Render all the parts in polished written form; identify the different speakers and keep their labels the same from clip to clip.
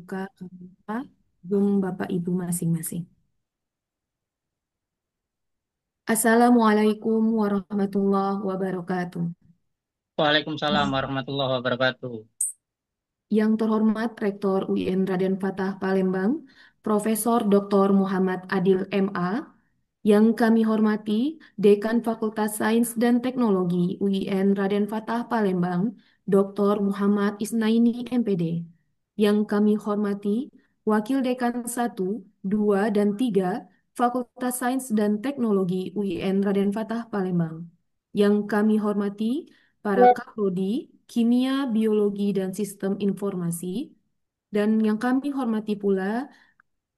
Speaker 1: buka Zoom Bapak Ibu masing-masing. Assalamualaikum warahmatullahi wabarakatuh.
Speaker 2: Waalaikumsalam warahmatullahi wabarakatuh.
Speaker 1: Yang terhormat Rektor UIN Raden Fatah Palembang, Profesor Dr. Muhammad Adil MA, yang kami hormati Dekan Fakultas Sains dan Teknologi UIN Raden Fatah Palembang, Dr. Muhammad Isnaini MPD. Yang kami hormati Wakil Dekan 1, 2, dan 3 Fakultas Sains dan Teknologi UIN Raden Fatah Palembang. Yang kami hormati para Kaprodi, Kimia, Biologi, dan Sistem Informasi, dan yang kami hormati pula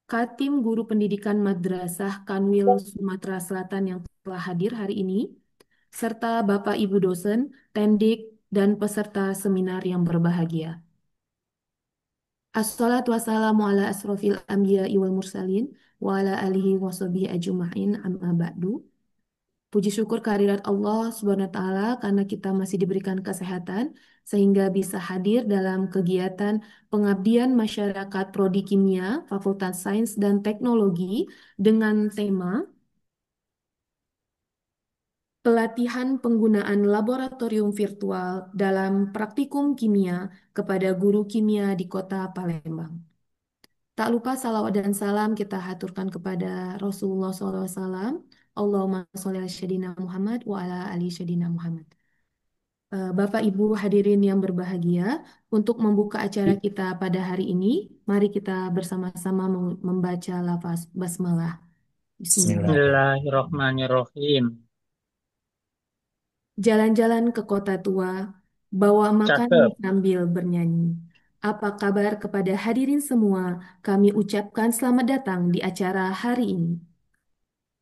Speaker 1: Katim Guru Pendidikan Madrasah Kanwil Sumatera Selatan yang telah hadir hari ini, serta Bapak Ibu dosen, tendik, dan peserta seminar yang berbahagia. Assalatu wassalamu ala asrofil anbiya wal mursalin wa ala alihi wa sahbihi ajma'in amma ba'du. Puji syukur kehadirat Allah Subhanahu wa taala karena kita masih diberikan kesehatan sehingga bisa hadir dalam kegiatan pengabdian masyarakat Prodi Kimia Fakultas Sains dan Teknologi dengan tema pelatihan penggunaan laboratorium virtual dalam praktikum kimia kepada guru kimia di Kota Palembang. Tak lupa salawat dan salam kita haturkan kepada Rasulullah SAW. Allahumma sholli ala sayyidina Muhammad wa ala ali sayyidina Muhammad. Bapak Ibu hadirin yang berbahagia, untuk membuka acara kita pada hari ini, mari kita bersama-sama membaca lafaz basmalah. Bismillah.
Speaker 3: Bismillah.
Speaker 2: Bismillahirrahmanirrahim.
Speaker 1: Jalan-jalan ke kota tua, bawa makan
Speaker 2: Cakep.
Speaker 1: sambil bernyanyi. Apa kabar kepada hadirin semua? Kami ucapkan selamat datang di acara hari ini.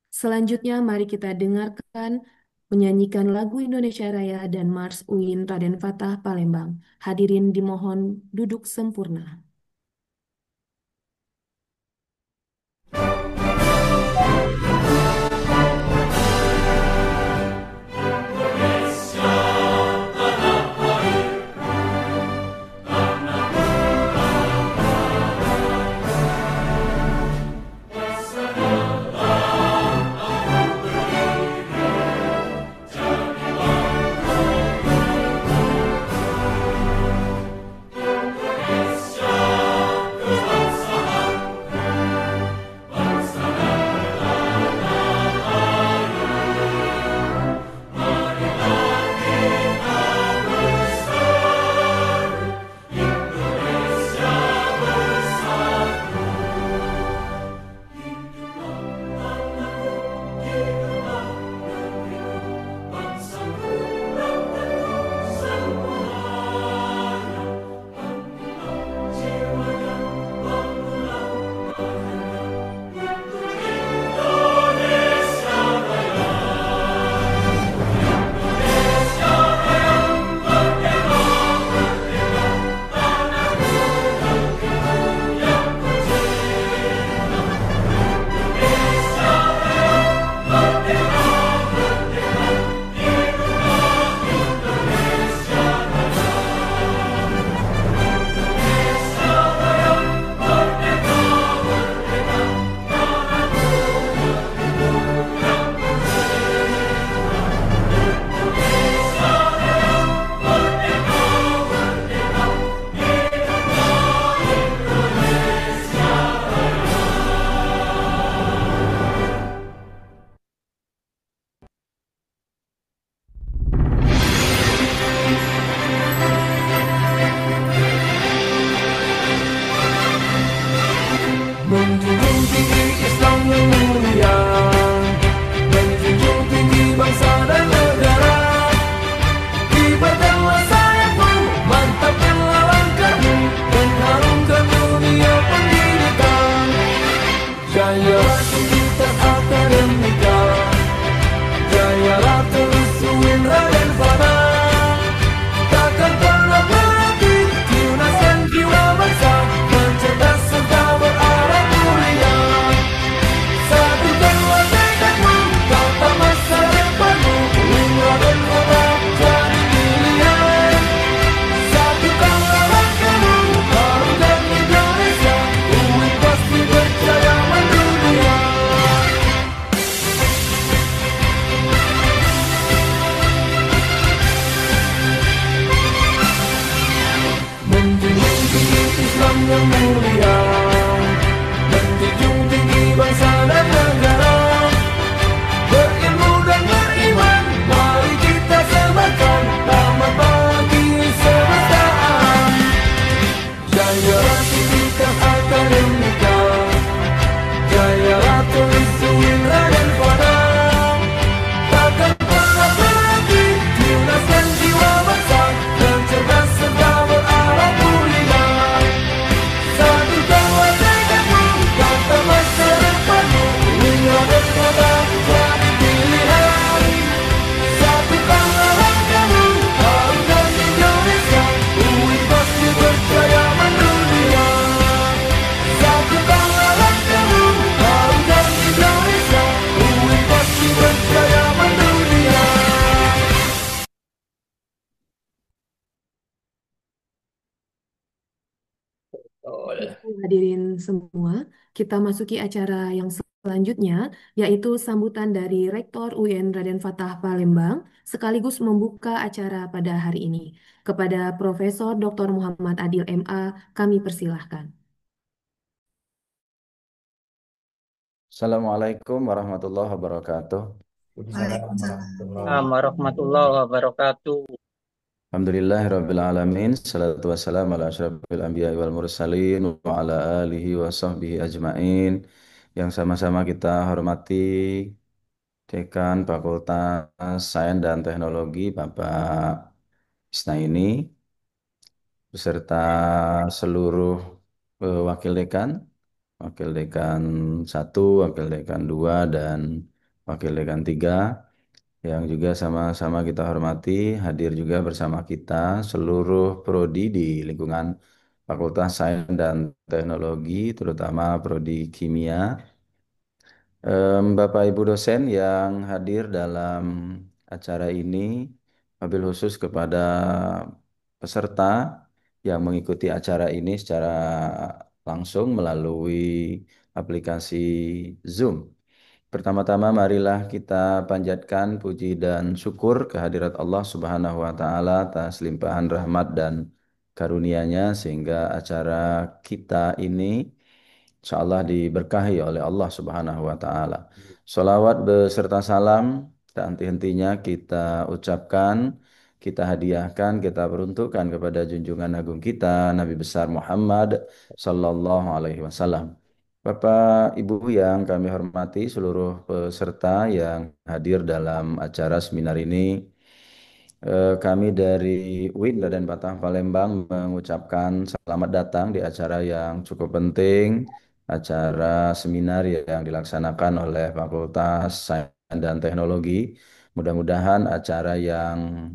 Speaker 1: Selanjutnya, mari kita dengarkan menyanyikan lagu Indonesia Raya dan Mars UIN Raden Fatah Palembang. Hadirin dimohon duduk sempurna.
Speaker 3: yang mulia, menjunjung tinggi bangsa dan negara. Berilmu dan beriman, mari kita sebarkan rahmat bagi semesta alam. Jaya Rasulika Akademika, Jaya Ratu Isuin Raden Fana. Takkan pernah berhenti tiunaskan jiwa bangsa yang cerdas serta berakhlak mulia. Satukan wajahmu, tata masa depanmu, hingga dan kota jadi pilihan. Satukanlah langkahmu, harumkan Indonesia, UI pasti berjaya mendunia. Satukanlah langkahmu, harumkan Indonesia, UI pasti berjaya mendunia.
Speaker 2: Betul.
Speaker 1: Hadirin semua, kita masuki acara yang selanjutnya, yaitu sambutan dari Rektor UIN Raden Fatah Palembang, sekaligus membuka acara pada hari ini. Kepada Profesor Dr. Muhammad Adil MA, kami persilahkan.
Speaker 4: Assalamualaikum warahmatullahi wabarakatuh.
Speaker 2: Assalamualaikum warahmatullahi wabarakatuh.
Speaker 4: Alhamdulillahirabbil alamin. Salatu wassalamu ala asyrafil anbiya wal mursalin wa ala alihi wa sahbihi ajmain. Yang sama-sama kita hormati Dekan Fakultas Sains dan Teknologi Bapak Isnaini beserta seluruh wakil dekan satu, wakil dekan 2 dan wakil dekan 3 yang juga sama-sama kita hormati, hadir juga bersama kita seluruh prodi di lingkungan Fakultas Sains dan Teknologi, terutama prodi Kimia. Bapak Ibu dosen yang hadir dalam acara ini, wabil khusus kepada peserta yang mengikuti acara ini secara langsung melalui aplikasi Zoom. Pertama-tama marilah kita panjatkan puji dan syukur kehadirat Allah Subhanahu wa taala atas limpahan rahmat dan karunia-Nya sehingga acara kita ini insyaallah diberkahi oleh Allah Subhanahu wa taala. Sholawat beserta salam tak henti-hentinya kita ucapkan, kita hadiahkan, kita peruntukkan kepada junjungan agung kita Nabi besar Muhammad sallallahu alaihi wasallam. Bapak, Ibu yang kami hormati, seluruh peserta yang hadir dalam acara seminar ini, kami dari UIN Raden Patah Palembang mengucapkan selamat datang di acara yang cukup penting, acara seminar yang dilaksanakan oleh Fakultas Sains dan Teknologi. Mudah-mudahan acara yang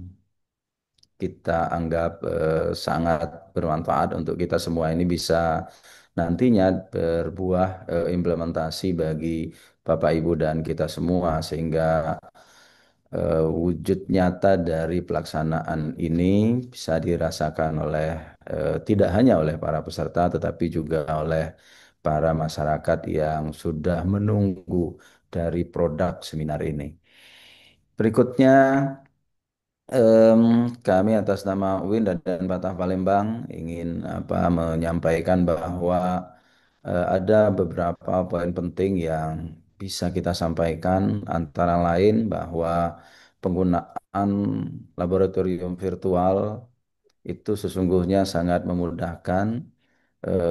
Speaker 4: kita anggap sangat bermanfaat untuk kita semua ini bisa nantinya berbuah implementasi bagi Bapak Ibu dan kita semua sehingga wujud nyata dari pelaksanaan ini bisa dirasakan oleh tidak hanya oleh para peserta tetapi juga oleh para masyarakat yang sudah menunggu dari produk seminar ini. Berikutnya Em, kami atas nama UIN dan Patah Palembang ingin menyampaikan bahwa ada beberapa poin penting yang bisa kita sampaikan antara lain bahwa penggunaan laboratorium virtual itu sesungguhnya sangat memudahkan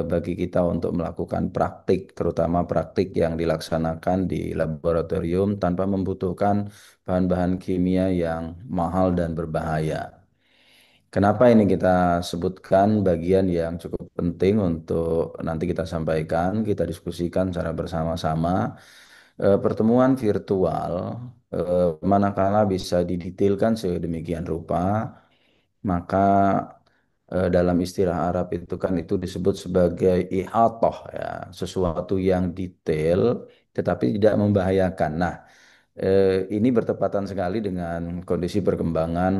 Speaker 4: bagi kita untuk melakukan praktik, terutama praktik yang dilaksanakan di laboratorium tanpa membutuhkan bahan-bahan kimia yang mahal dan berbahaya. Kenapa ini kita sebutkan bagian yang cukup penting untuk nanti kita sampaikan, kita diskusikan secara bersama-sama. Pertemuan virtual manakala bisa didetailkan sedemikian rupa, maka dalam istilah Arab itu kan itu disebut sebagai ihatoh ya, sesuatu yang detail tetapi tidak membahayakan. Nah, ini bertepatan sekali dengan kondisi perkembangan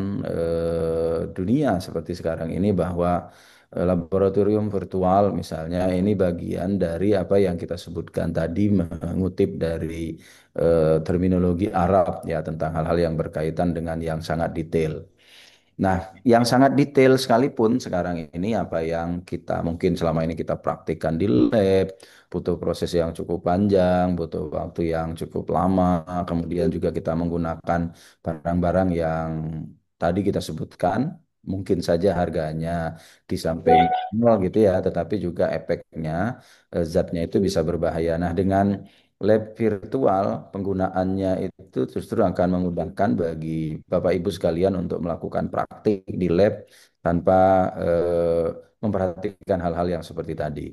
Speaker 4: dunia seperti sekarang ini bahwa laboratorium virtual misalnya ini bagian dari apa yang kita sebutkan tadi mengutip dari terminologi Arab ya tentang hal-hal yang berkaitan dengan yang sangat detail. Nah, yang sangat detail sekalipun sekarang ini apa yang kita mungkin selama ini kita praktikkan di lab, butuh proses yang cukup panjang, butuh waktu yang cukup lama, kemudian juga kita menggunakan barang-barang yang tadi kita sebutkan, mungkin saja harganya di samping nol gitu ya, tetapi juga efeknya, zatnya itu bisa berbahaya. Nah, dengan lab virtual, penggunaannya itu justru akan memudahkan bagi Bapak Ibu sekalian untuk melakukan praktik di lab tanpa memperhatikan hal-hal yang seperti tadi.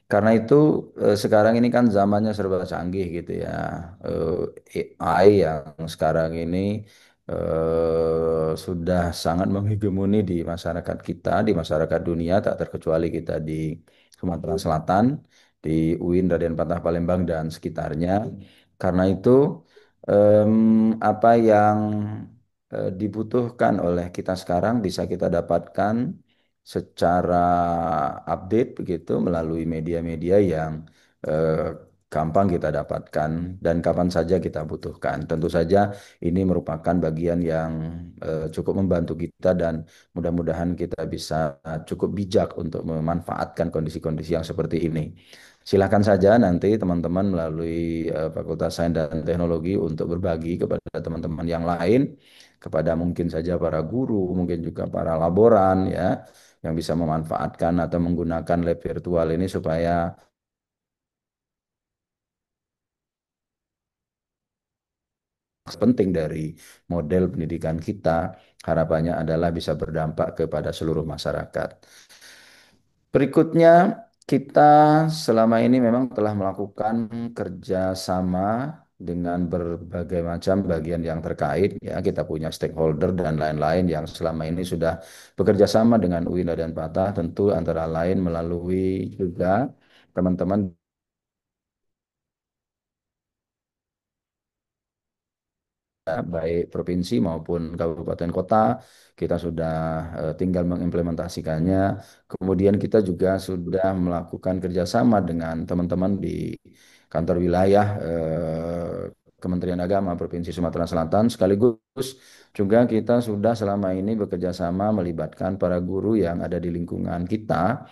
Speaker 4: Karena itu sekarang ini kan zamannya serba canggih gitu ya. AI yang sekarang ini sudah sangat menghegemoni di masyarakat kita, di masyarakat dunia, tak terkecuali kita di Sumatera Selatan, di UIN Raden Patah Palembang dan sekitarnya. Karena itu apa yang dibutuhkan oleh kita sekarang bisa kita dapatkan secara update begitu melalui media-media yang eh, gampang kita dapatkan dan kapan saja kita butuhkan. Tentu saja ini merupakan bagian yang cukup membantu kita dan mudah-mudahan kita bisa cukup bijak untuk memanfaatkan kondisi-kondisi yang seperti ini. Silakan saja nanti teman-teman melalui Fakultas Sains dan Teknologi untuk berbagi kepada teman-teman yang lain, kepada mungkin saja para guru, mungkin juga para laboran ya, yang bisa memanfaatkan atau menggunakan lab virtual ini supaya penting dari model pendidikan kita harapannya adalah bisa berdampak kepada seluruh masyarakat. Berikutnya, kita selama ini memang telah melakukan kerjasama dengan berbagai macam bagian yang terkait. Ya, kita punya stakeholder dan lain-lain yang selama ini sudah bekerja sama dengan UIN dan Patah, tentu antara lain melalui juga teman-teman baik provinsi maupun kabupaten kota, kita sudah tinggal mengimplementasikannya. Kemudian kita juga sudah melakukan kerjasama dengan teman-teman di kantor wilayah Kementerian Agama Provinsi Sumatera Selatan, sekaligus juga kita sudah selama ini bekerja sama melibatkan para guru yang ada di lingkungan kita.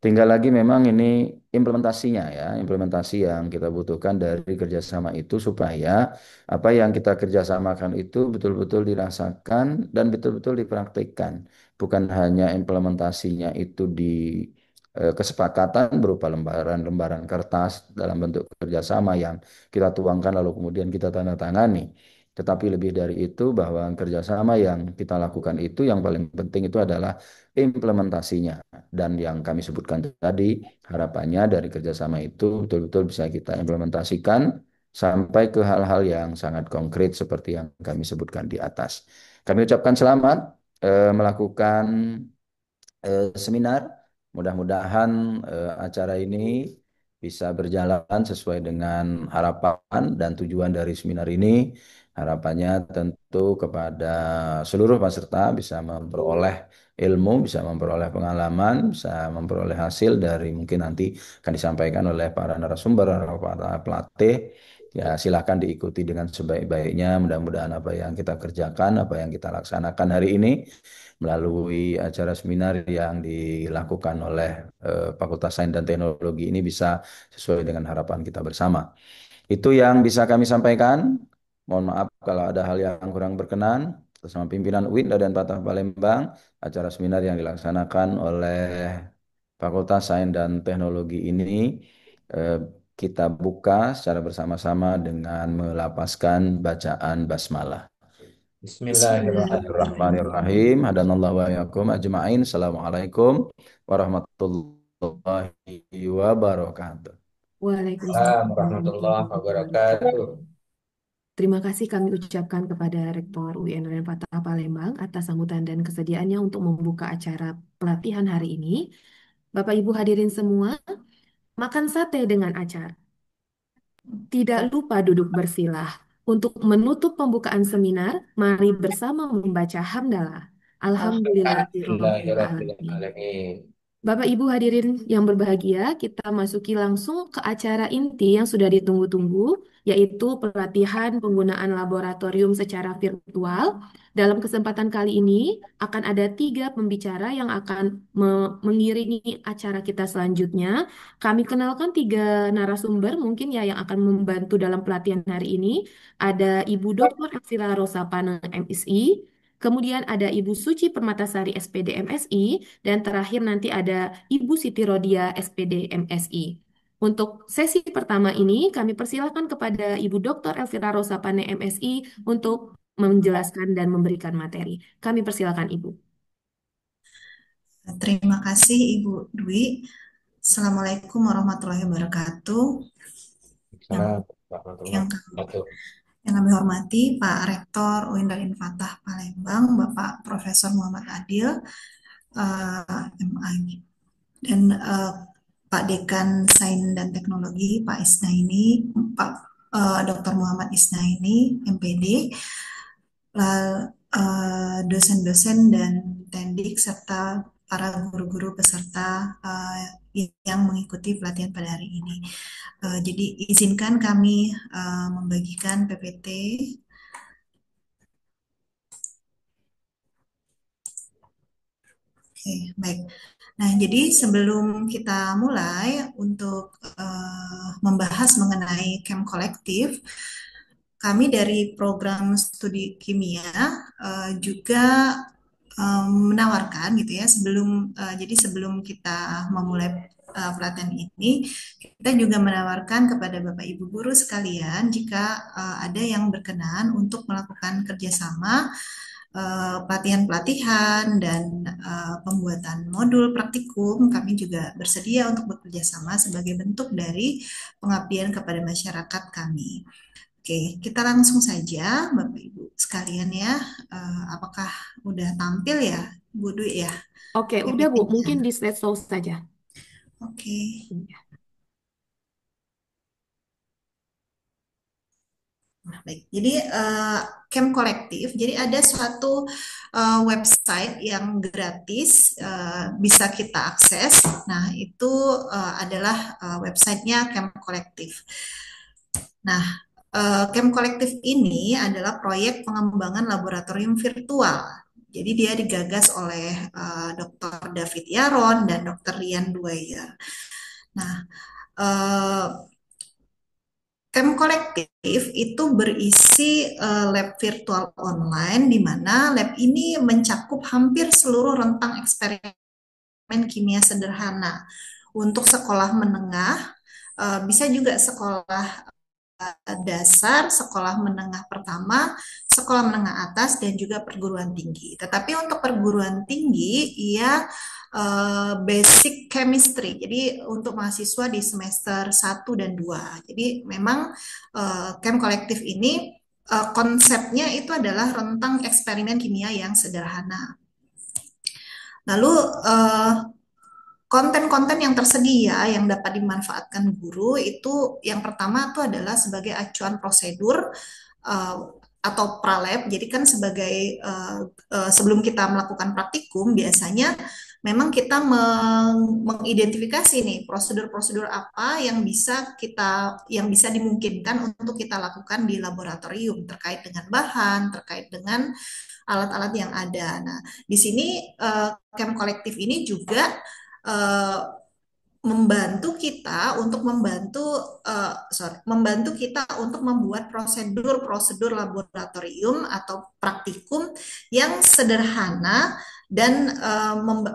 Speaker 4: Tinggal lagi memang ini implementasinya ya, implementasi yang kita butuhkan dari kerjasama itu supaya apa yang kita kerjasamakan itu betul-betul dirasakan dan betul-betul dipraktikkan. Bukan hanya implementasinya itu di kesepakatan berupa lembaran-lembaran kertas dalam bentuk kerjasama yang kita tuangkan lalu kemudian kita tanda tangani. Tetapi lebih dari itu bahwa kerjasama yang kita lakukan itu yang paling penting itu adalah implementasinya. Dan yang kami sebutkan tadi, harapannya dari kerjasama itu betul-betul bisa kita implementasikan sampai ke hal-hal yang sangat konkret seperti yang kami sebutkan di atas. Kami ucapkan selamat melakukan seminar. Mudah-mudahan acara ini bisa berjalan sesuai dengan harapan dan tujuan dari seminar ini. Harapannya tentu kepada seluruh peserta bisa memperoleh ilmu, bisa memperoleh pengalaman, bisa memperoleh hasil dari mungkin nanti akan disampaikan oleh para narasumber atau para pelatih. Ya, silakan diikuti dengan sebaik-baiknya. Mudah-mudahan apa yang kita kerjakan, apa yang kita laksanakan hari ini melalui acara seminar yang dilakukan oleh Fakultas Sains dan Teknologi ini bisa sesuai dengan harapan kita bersama. Itu yang bisa kami sampaikan. Mohon maaf kalau ada hal yang kurang berkenan. Bersama pimpinan UIN dan Patah Palembang, acara seminar yang dilaksanakan oleh Fakultas Sains dan Teknologi ini eh, kita buka secara bersama-sama dengan melapaskan bacaan basmalah.
Speaker 2: Bismillahirrahmanirrahim.
Speaker 4: Bismillahirrahmanirrahim. Hadanallahu wa iyyakum ajma'in. Assalamualaikum warahmatullahi wabarakatuh.
Speaker 1: Waalaikumsalam
Speaker 2: Warahmatullahi
Speaker 1: warahmatullahi wabarakatuh.
Speaker 2: wabarakatuh.
Speaker 1: Terima kasih kami ucapkan kepada Rektor UIN Raden Patah Palembang atas sambutan dan kesediaannya untuk membuka acara pelatihan hari ini. Bapak Ibu hadirin semua, makan sate dengan acar. Tidak lupa duduk bersilah. Untuk menutup pembukaan seminar, mari bersama membaca hamdalah. Alhamdulillahirobbilalamin.
Speaker 2: Alhamdulillahirrahmanirrahim.
Speaker 1: Bapak Ibu hadirin yang berbahagia, kita masuki langsung ke acara inti yang sudah ditunggu-tunggu, yaitu pelatihan penggunaan laboratorium secara virtual. Dalam kesempatan kali ini, akan ada 3 pembicara yang akan mengiringi acara kita selanjutnya. Kami kenalkan 3 narasumber mungkin ya yang akan membantu dalam pelatihan hari ini. Ada Ibu Dr. Elvira Rosapane, MSI, kemudian ada Ibu Suci Permatasari, SPD MSI, dan terakhir nanti ada Ibu Siti Rodia, SPD MSI. Untuk sesi pertama ini, kami persilakan kepada Ibu Dr. Elvira Rosapane, MSI, untuk menjelaskan dan memberikan materi. Kami persilakan Ibu.
Speaker 5: Terima kasih Ibu Dwi. Assalamualaikum warahmatullahi wabarakatuh. Yang, yang, yang kami hormati Pak Rektor UIN Raden Fatah Palembang, Bapak Profesor Muhammad Adil, MA, dan Pak Dekan Sains dan Teknologi Pak Isnaini, Pak Dr. Muhammad Isnaini, MPD, dosen-dosen dan tendik serta para guru-guru peserta yang mengikuti pelatihan pada hari ini. Jadi izinkan kami membagikan PPT. Oke, baik. Nah, jadi sebelum kita mulai untuk membahas mengenai camp kolektif, kami dari program studi kimia juga menawarkan gitu ya sebelum kita memulai pelatihan ini, kita juga menawarkan kepada Bapak Ibu guru sekalian jika ada yang berkenan untuk melakukan kerjasama pelatihan-pelatihan dan pembuatan modul praktikum, kami juga bersedia untuk bekerja sama sebagai bentuk dari pengabdian kepada masyarakat kami. Oke, kita langsung saja Bapak Ibu sekalian ya. Apakah udah tampil ya Bu Dwi ya?
Speaker 1: Oke, udah Bu, mungkin di slide show saja.
Speaker 5: Oke. Nah, baik. Jadi camp kolektif. Jadi ada suatu website yang gratis bisa kita akses. Nah, itu adalah websitenya camp kolektif. Nah, camp kolektif ini adalah proyek pengembangan laboratorium virtual. Jadi dia digagas oleh Dr. David Yaron dan Dr. Rian Dwyer. Nah, camp kolektif itu berisi lab virtual online, di mana lab ini mencakup hampir seluruh rentang eksperimen kimia sederhana untuk sekolah menengah, bisa juga sekolah dasar, sekolah menengah pertama, sekolah menengah atas, dan juga perguruan tinggi. Tetapi untuk perguruan tinggi, ia basic chemistry. Jadi untuk mahasiswa di semester 1 dan 2. Jadi memang camp kolektif ini konsepnya itu adalah rentang eksperimen kimia yang sederhana. Lalu konten-konten yang tersedia yang dapat dimanfaatkan guru itu yang pertama itu adalah sebagai acuan prosedur atau pralab. Jadi kan sebagai sebelum kita melakukan praktikum biasanya memang kita mengidentifikasi nih prosedur-prosedur apa yang bisa dimungkinkan untuk kita lakukan di laboratorium terkait dengan bahan, terkait dengan alat-alat yang ada. Nah, di sini camp kolektif ini juga membantu kita untuk membantu kita untuk membuat prosedur-prosedur laboratorium atau praktikum yang sederhana dan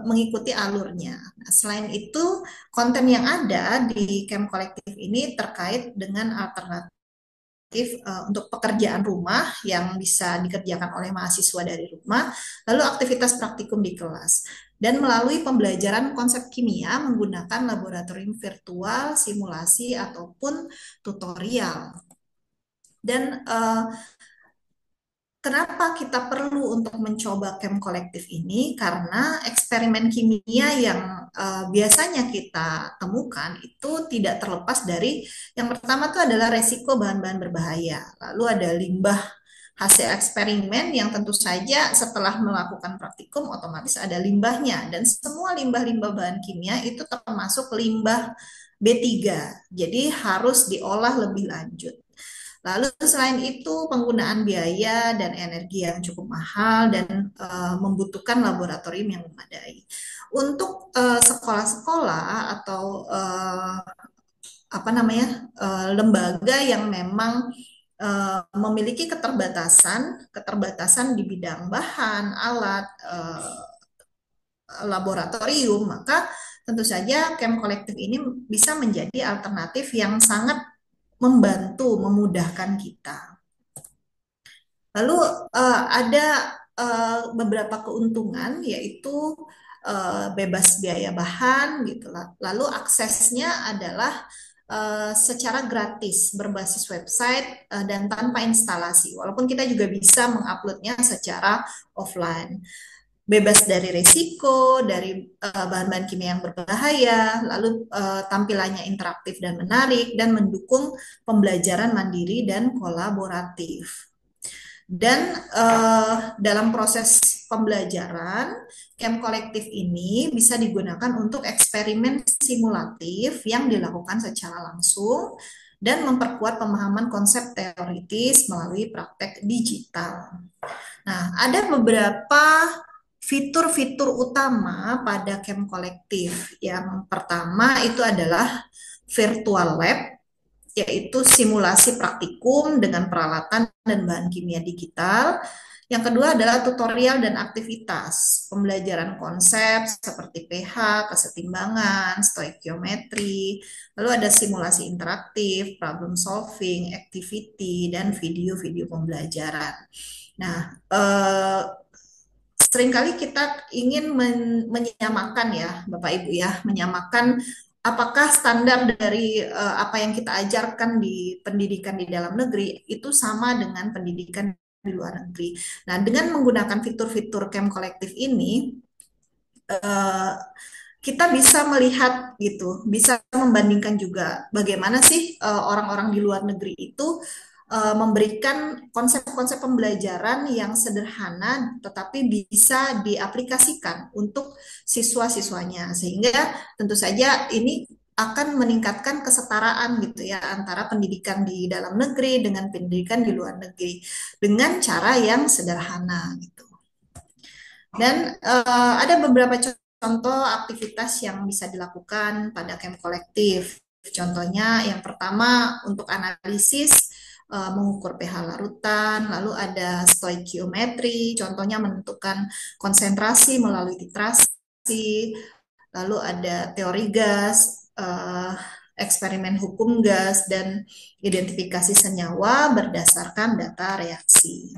Speaker 5: mengikuti alurnya. Nah, selain itu, konten yang ada di camp kolektif ini terkait dengan alternatif untuk pekerjaan rumah yang bisa dikerjakan oleh mahasiswa dari rumah, lalu aktivitas praktikum di kelas, dan melalui pembelajaran konsep kimia menggunakan laboratorium virtual, simulasi, ataupun tutorial. Dan kenapa kita perlu untuk mencoba camp kolektif ini? Karena eksperimen kimia yang biasanya kita temukan itu tidak terlepas dari yang pertama itu adalah resiko bahan-bahan berbahaya. Lalu ada limbah hasil eksperimen yang tentu saja setelah melakukan praktikum otomatis ada limbahnya dan semua limbah-limbah bahan kimia itu termasuk limbah B3. Jadi harus diolah lebih lanjut. Lalu selain itu penggunaan biaya dan energi yang cukup mahal dan membutuhkan laboratorium yang memadai. Untuk sekolah-sekolah atau apa namanya lembaga yang memang memiliki keterbatasan di bidang bahan, alat, laboratorium, maka tentu saja camp kolektif ini bisa menjadi alternatif yang sangat membantu, memudahkan kita. Lalu ada beberapa keuntungan yaitu bebas biaya bahan gitu. Lalu aksesnya adalah secara gratis berbasis website dan tanpa instalasi. Walaupun kita juga bisa menguploadnya secara offline. Bebas dari risiko, dari bahan-bahan kimia yang berbahaya, lalu tampilannya interaktif dan menarik, dan mendukung pembelajaran mandiri dan kolaboratif. Dan dalam proses pembelajaran, camp kolektif ini bisa digunakan untuk eksperimen simulatif yang dilakukan secara langsung dan memperkuat pemahaman konsep teoritis melalui praktek digital. Nah, ada beberapa fitur-fitur utama pada camp kolektif. Yang pertama itu adalah virtual lab, yaitu simulasi praktikum dengan peralatan dan bahan kimia digital. Yang kedua adalah tutorial dan aktivitas, pembelajaran konsep seperti pH, kesetimbangan, stoikiometri, lalu ada simulasi interaktif, problem solving, activity, dan video-video pembelajaran. Nah, seringkali kita ingin menyamakan ya, Bapak Ibu ya, menyamakan apakah standar dari apa yang kita ajarkan di pendidikan di dalam negeri itu sama dengan pendidikan di luar negeri. Nah, dengan menggunakan fitur-fitur camp kolektif ini, kita bisa melihat gitu, bisa membandingkan juga bagaimana sih orang-orang di luar negeri itu memberikan konsep-konsep pembelajaran yang sederhana tetapi bisa diaplikasikan untuk siswa-siswanya sehingga tentu saja ini akan meningkatkan kesetaraan gitu ya antara pendidikan di dalam negeri dengan pendidikan di luar negeri dengan cara yang sederhana gitu. Dan ada beberapa contoh aktivitas yang bisa dilakukan pada camp kolektif. Contohnya yang pertama untuk analisis mengukur pH larutan, lalu ada stoikiometri, contohnya menentukan konsentrasi melalui titrasi, lalu ada teori gas, eksperimen hukum gas, dan identifikasi senyawa berdasarkan data reaksi.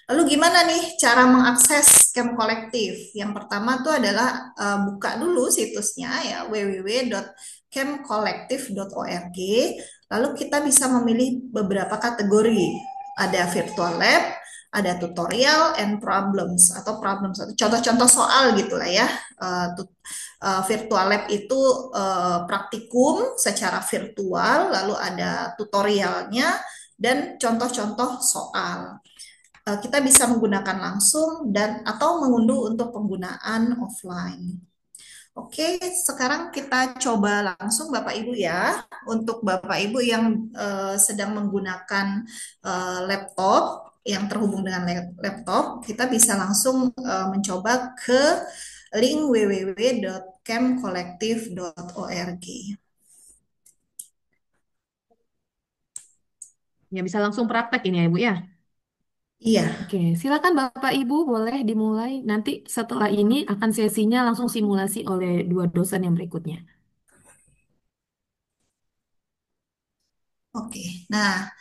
Speaker 5: Lalu gimana nih cara mengakses camp kolektif? Yang pertama tuh adalah buka dulu situsnya ya www.campkolektif.org. Lalu kita bisa memilih beberapa kategori. Ada virtual lab, ada tutorial and problems atau problems atau contoh-contoh soal gitulah ya. Virtual lab itu praktikum secara virtual, lalu ada tutorialnya dan contoh-contoh soal. Kita bisa menggunakan langsung dan atau mengunduh untuk penggunaan offline. Oke, sekarang kita coba langsung Bapak Ibu ya. Untuk Bapak Ibu yang sedang menggunakan laptop yang terhubung dengan laptop, kita bisa langsung mencoba ke link www.campkolektif.org.
Speaker 1: Ya, bisa langsung praktek ini ya, Ibu ya.
Speaker 5: Iya,
Speaker 1: Oke, silakan Bapak Ibu boleh dimulai. Nanti setelah ini akan sesinya langsung simulasi oleh dua dosen yang berikutnya.
Speaker 5: oke. Nah,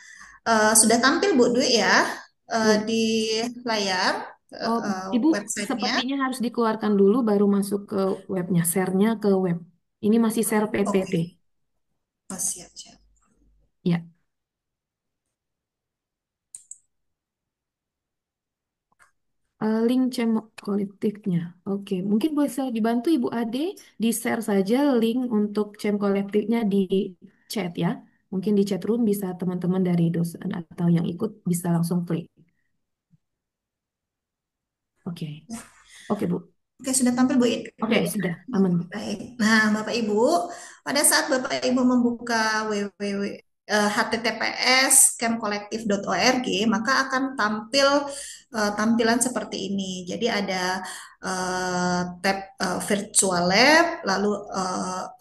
Speaker 5: sudah tampil Bu Dwi ya
Speaker 1: Ya.
Speaker 5: di layar
Speaker 1: Oh, Ibu
Speaker 5: websitenya.
Speaker 1: sepertinya harus dikeluarkan dulu baru masuk ke webnya, share-nya ke web. Ini masih share PPT.
Speaker 5: Oke, oh, siap, siap.
Speaker 1: Ya. Link cemok kolektifnya. Oke, mungkin bisa dibantu Ibu Ade di-share saja link untuk cem kolektifnya di chat ya. Mungkin di chat room bisa teman-teman dari dosen atau yang ikut bisa langsung klik. Oke, oke Bu.
Speaker 5: Oke, sudah tampil Bu?
Speaker 1: Oke, sudah aman Bu.
Speaker 5: Baik. Nah, Bapak Ibu, pada saat Bapak Ibu membuka https kemkolektif.org, maka akan tampil tampilan seperti ini. Jadi ada tab virtual lab, lalu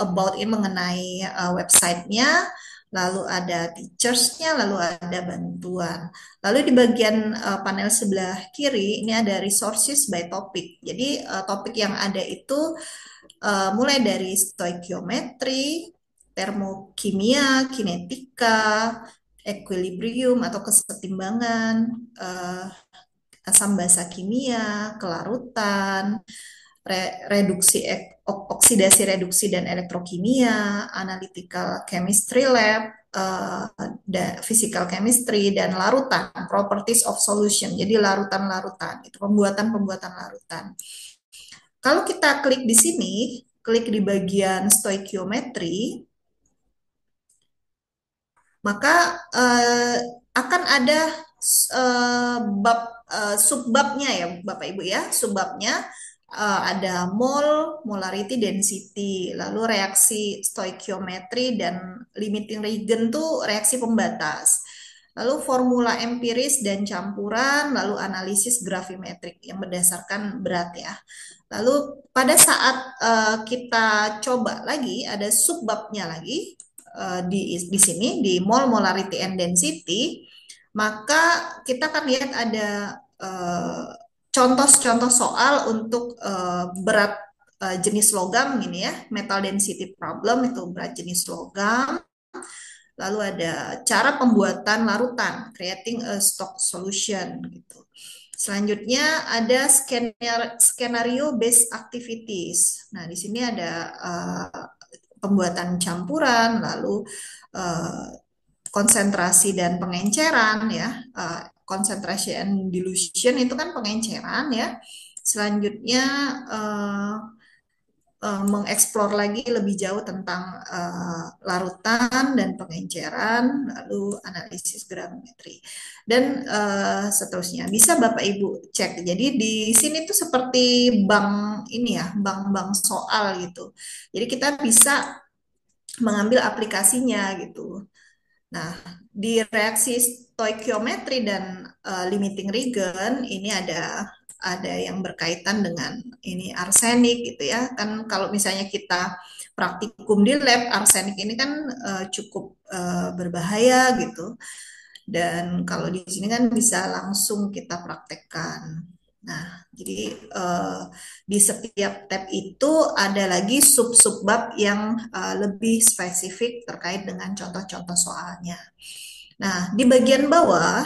Speaker 5: about ini mengenai websitenya, lalu ada teachers-nya, lalu ada bantuan. Lalu di bagian panel sebelah kiri ini ada resources by topic. Jadi topik yang ada itu mulai dari stoikiometri, termokimia, kinetika, equilibrium atau kesetimbangan, asam basa kimia, kelarutan, reduksi oksidasi reduksi dan elektrokimia, analytical chemistry lab, physical chemistry dan larutan, properties of solution. Jadi larutan-larutan itu pembuatan larutan. Kalau kita klik di sini, klik di bagian stoikiometri, maka akan ada subbabnya ya Bapak Ibu ya, subbabnya ada mol, molarity, density, lalu reaksi stoikiometri dan limiting region tuh reaksi pembatas. Lalu formula empiris dan campuran, lalu analisis gravimetrik yang berdasarkan berat ya. Lalu pada saat kita coba lagi, ada subbabnya lagi di sini di mol, molarity, and density, maka kita akan lihat ada contoh-contoh soal untuk berat jenis logam ini ya, metal density problem itu berat jenis logam. Lalu ada cara pembuatan larutan, creating a stock solution gitu. Selanjutnya ada skenario based activities. Nah, di sini ada pembuatan campuran, lalu konsentrasi dan pengenceran ya. Konsentrasi and dilution itu kan pengenceran ya. Selanjutnya mengeksplor lagi lebih jauh tentang larutan dan pengenceran, lalu analisis gravimetri dan seterusnya. Bisa Bapak Ibu cek. Jadi di sini tuh seperti bank ini ya, bank-bank soal gitu. Jadi kita bisa mengambil aplikasinya gitu. Nah, di reaksi stoikiometri dan limiting region ini ada yang berkaitan dengan ini arsenik gitu ya. Kan kalau misalnya kita praktikum di lab, arsenik ini kan cukup berbahaya gitu. Dan kalau di sini kan bisa langsung kita praktekkan. Nah, jadi di setiap tab itu ada lagi sub-subbab yang lebih spesifik terkait dengan contoh-contoh soalnya. Nah, di bagian bawah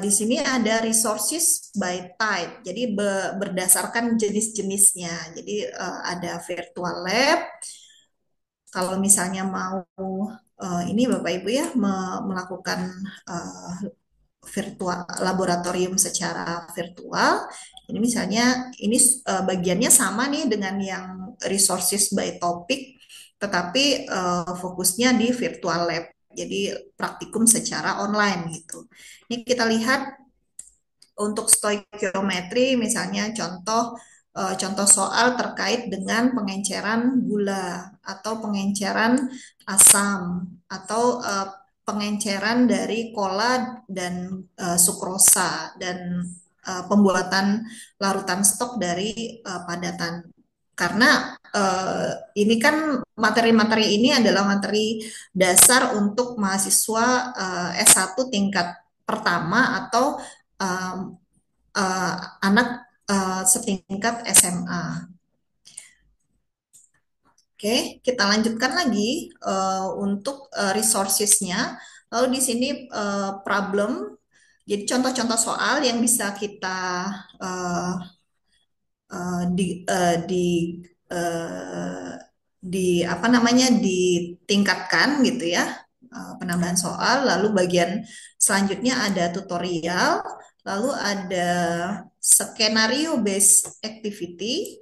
Speaker 5: di sini ada resources by type. Jadi berdasarkan jenis-jenisnya. Jadi ada virtual lab. Kalau misalnya mau ini Bapak Ibu ya melakukan virtual laboratorium secara virtual. Ini misalnya ini bagiannya sama nih dengan yang resources by topic, tetapi fokusnya di virtual lab. Jadi praktikum secara online gitu. Ini kita lihat untuk stoikiometri misalnya contoh soal terkait dengan pengenceran gula atau pengenceran asam atau pengenceran dari kola dan sukrosa dan pembuatan larutan stok dari padatan. Karena ini kan materi-materi ini adalah materi dasar untuk mahasiswa S1 tingkat pertama atau anak setingkat SMA. Oke, kita lanjutkan lagi untuk resources-nya. Lalu di sini problem, jadi contoh-contoh soal yang bisa kita apa namanya ditingkatkan gitu ya, penambahan soal. Lalu bagian selanjutnya ada tutorial, lalu ada skenario based activity,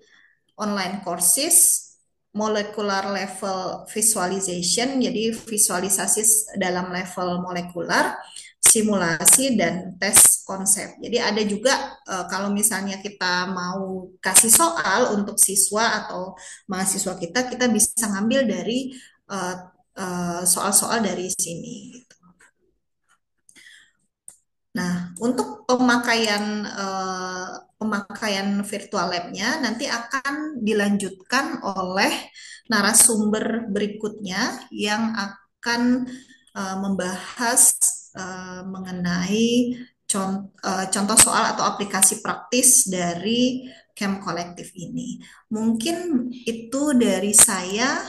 Speaker 5: online courses, molecular level visualization, jadi visualisasi dalam level molekular, simulasi dan tes konsep. Jadi ada juga kalau misalnya kita mau kasih soal untuk siswa atau mahasiswa kita, kita bisa ngambil dari eh, soal-soal dari sini. Nah, untuk pemakaian virtual lab-nya nanti akan dilanjutkan oleh narasumber berikutnya yang akan membahas mengenai contoh soal atau aplikasi praktis dari camp kolektif ini. Mungkin itu dari saya.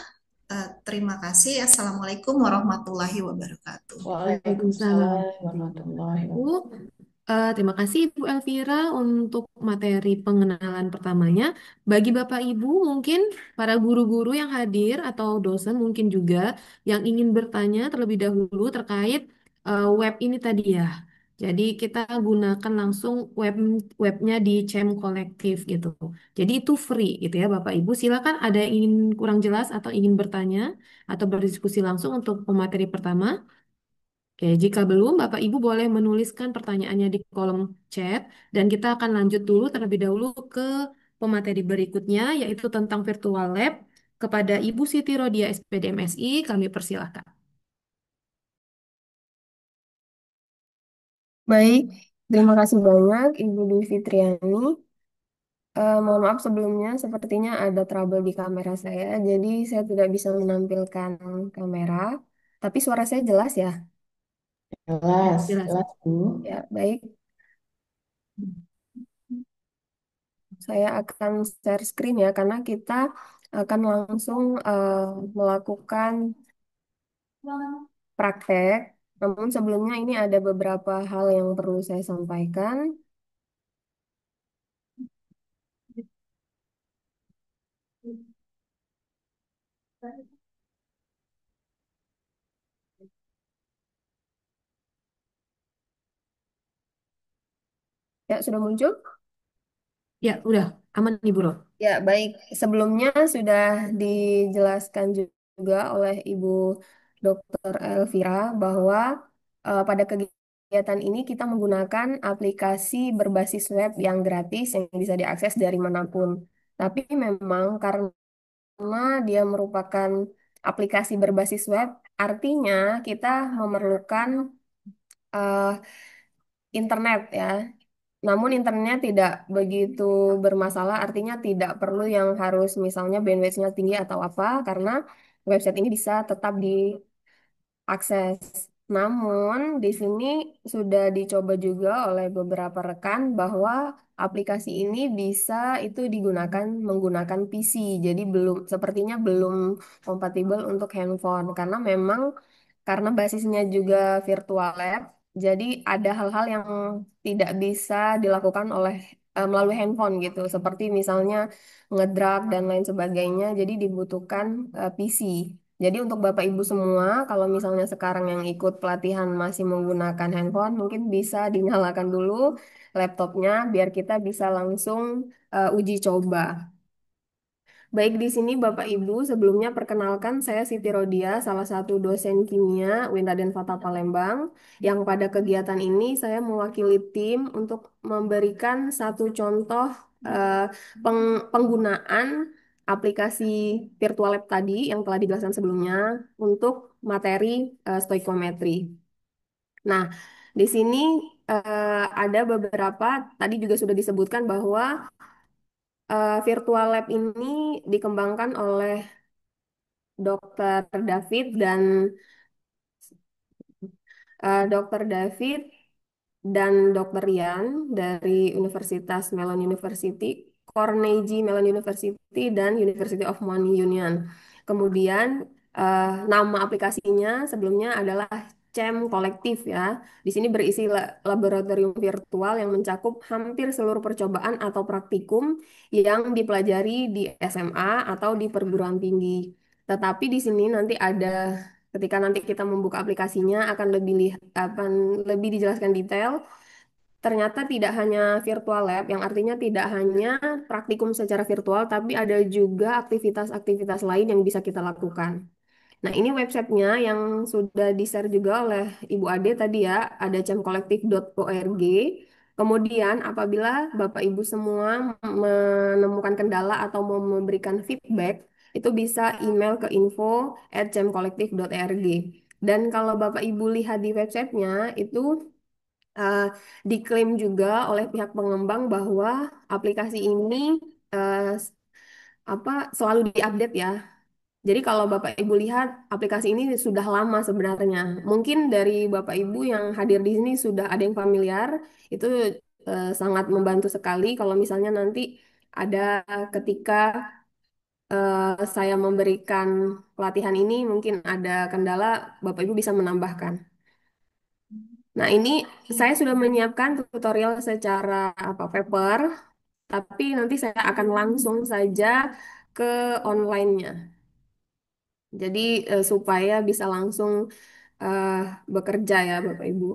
Speaker 5: Terima kasih. Assalamualaikum warahmatullahi wabarakatuh.
Speaker 1: Waalaikumsalam.
Speaker 6: Waalaikumsalam warahmatullahi
Speaker 1: Bu,
Speaker 6: wabarakatuh.
Speaker 1: terima kasih Ibu Elvira untuk materi pengenalan pertamanya. Bagi Bapak Ibu, mungkin para guru-guru yang hadir atau dosen mungkin juga yang ingin bertanya terlebih dahulu terkait web ini tadi ya. Jadi kita gunakan langsung webnya di CEM Kolektif gitu. Jadi itu free gitu ya Bapak Ibu. Silakan ada yang ingin kurang jelas atau ingin bertanya atau berdiskusi langsung untuk pemateri pertama. Oke, jika belum, Bapak Ibu boleh menuliskan pertanyaannya di kolom chat, dan kita akan lanjut dulu terlebih dahulu ke pemateri berikutnya, yaitu tentang virtual lab. Kepada Ibu Siti Rodia, SPD MSI, kami persilahkan.
Speaker 7: Baik, terima kasih banyak Ibu Dwi Fitriani. Mohon maaf sebelumnya, sepertinya ada trouble di kamera saya, jadi saya tidak bisa menampilkan kamera. Tapi suara saya jelas ya?
Speaker 6: Jelas,
Speaker 1: Jelas.
Speaker 6: jelas Bu.
Speaker 7: Ya, baik. Saya akan share screen ya, karena kita akan langsung melakukan praktek. Namun sebelumnya ini ada beberapa hal yang perlu saya sampaikan. Ya, sudah muncul?
Speaker 1: Ya, udah. Aman, Ibu Ro.
Speaker 7: Ya, baik. Sebelumnya sudah dijelaskan juga oleh Ibu Dr. Elvira bahwa pada kegiatan ini kita menggunakan aplikasi berbasis web yang gratis yang bisa diakses dari manapun. Tapi memang karena dia merupakan aplikasi berbasis web, artinya kita memerlukan eh, internet ya. Namun internetnya tidak begitu bermasalah, artinya tidak perlu yang harus misalnya bandwidth-nya tinggi atau apa, karena website ini bisa tetap diakses. Namun di sini sudah dicoba juga oleh beberapa rekan bahwa aplikasi ini bisa itu digunakan menggunakan PC. Jadi sepertinya belum kompatibel untuk handphone karena memang karena basisnya juga virtual lab, jadi ada hal-hal yang tidak bisa dilakukan oleh melalui handphone gitu, seperti misalnya ngedrag dan lain sebagainya. Jadi dibutuhkan PC. Jadi untuk Bapak Ibu semua, kalau misalnya sekarang yang ikut pelatihan masih menggunakan handphone, mungkin bisa dinyalakan dulu laptopnya biar kita bisa langsung uji coba. Baik, di sini Bapak Ibu, sebelumnya perkenalkan saya Siti Rodia, salah satu dosen kimia UIN Raden Fatah Palembang, yang pada kegiatan ini saya mewakili tim untuk memberikan satu contoh penggunaan aplikasi virtual lab tadi yang telah dijelaskan sebelumnya untuk materi stoikometri. Nah, di sini ada beberapa, tadi juga sudah disebutkan bahwa virtual lab ini dikembangkan oleh Dokter David dan Dokter David dan Dokter Rian dari Universitas Mellon University, Carnegie Mellon University, dan University of Money Union. Kemudian nama aplikasinya sebelumnya adalah CEM Kolektif ya. Di sini berisi laboratorium virtual yang mencakup hampir seluruh percobaan atau praktikum yang dipelajari di SMA atau di perguruan tinggi. Tetapi di sini nanti ada ketika nanti kita membuka aplikasinya akan lebih dijelaskan detail ternyata tidak hanya virtual lab, yang artinya tidak hanya praktikum secara virtual, tapi ada juga aktivitas-aktivitas lain yang bisa kita lakukan. Nah, ini websitenya yang sudah di-share juga oleh Ibu Ade tadi ya, ada camkolektif.org. Kemudian, apabila Bapak Ibu semua menemukan kendala atau mau memberikan feedback, itu bisa email ke info@camkolektif.org. Dan kalau Bapak Ibu lihat di websitenya, itu eh, diklaim juga oleh pihak pengembang bahwa aplikasi ini eh, selalu diupdate ya. Jadi kalau Bapak Ibu lihat aplikasi ini sudah lama sebenarnya. Mungkin dari Bapak Ibu yang hadir di sini sudah ada yang familiar, itu sangat membantu sekali kalau misalnya nanti ada ketika saya memberikan pelatihan ini mungkin ada kendala, Bapak Ibu bisa menambahkan. Nah, ini saya sudah menyiapkan tutorial secara paper, tapi nanti saya akan langsung saja ke online-nya. Jadi supaya bisa langsung eh, bekerja ya Bapak Ibu.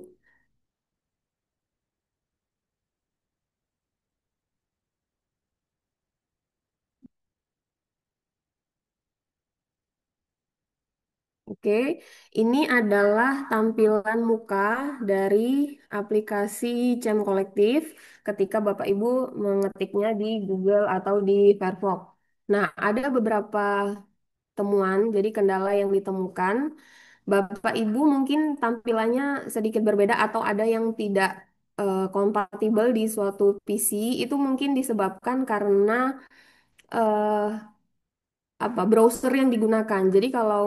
Speaker 7: Oke, ini adalah tampilan muka dari aplikasi Cem Kolektif ketika Bapak Ibu mengetiknya di Google atau di Firefox. Nah, ada beberapa temuan, jadi kendala yang ditemukan. Bapak Ibu mungkin tampilannya sedikit berbeda atau ada yang tidak kompatibel di suatu PC, itu mungkin disebabkan karena eh, browser yang digunakan. Jadi kalau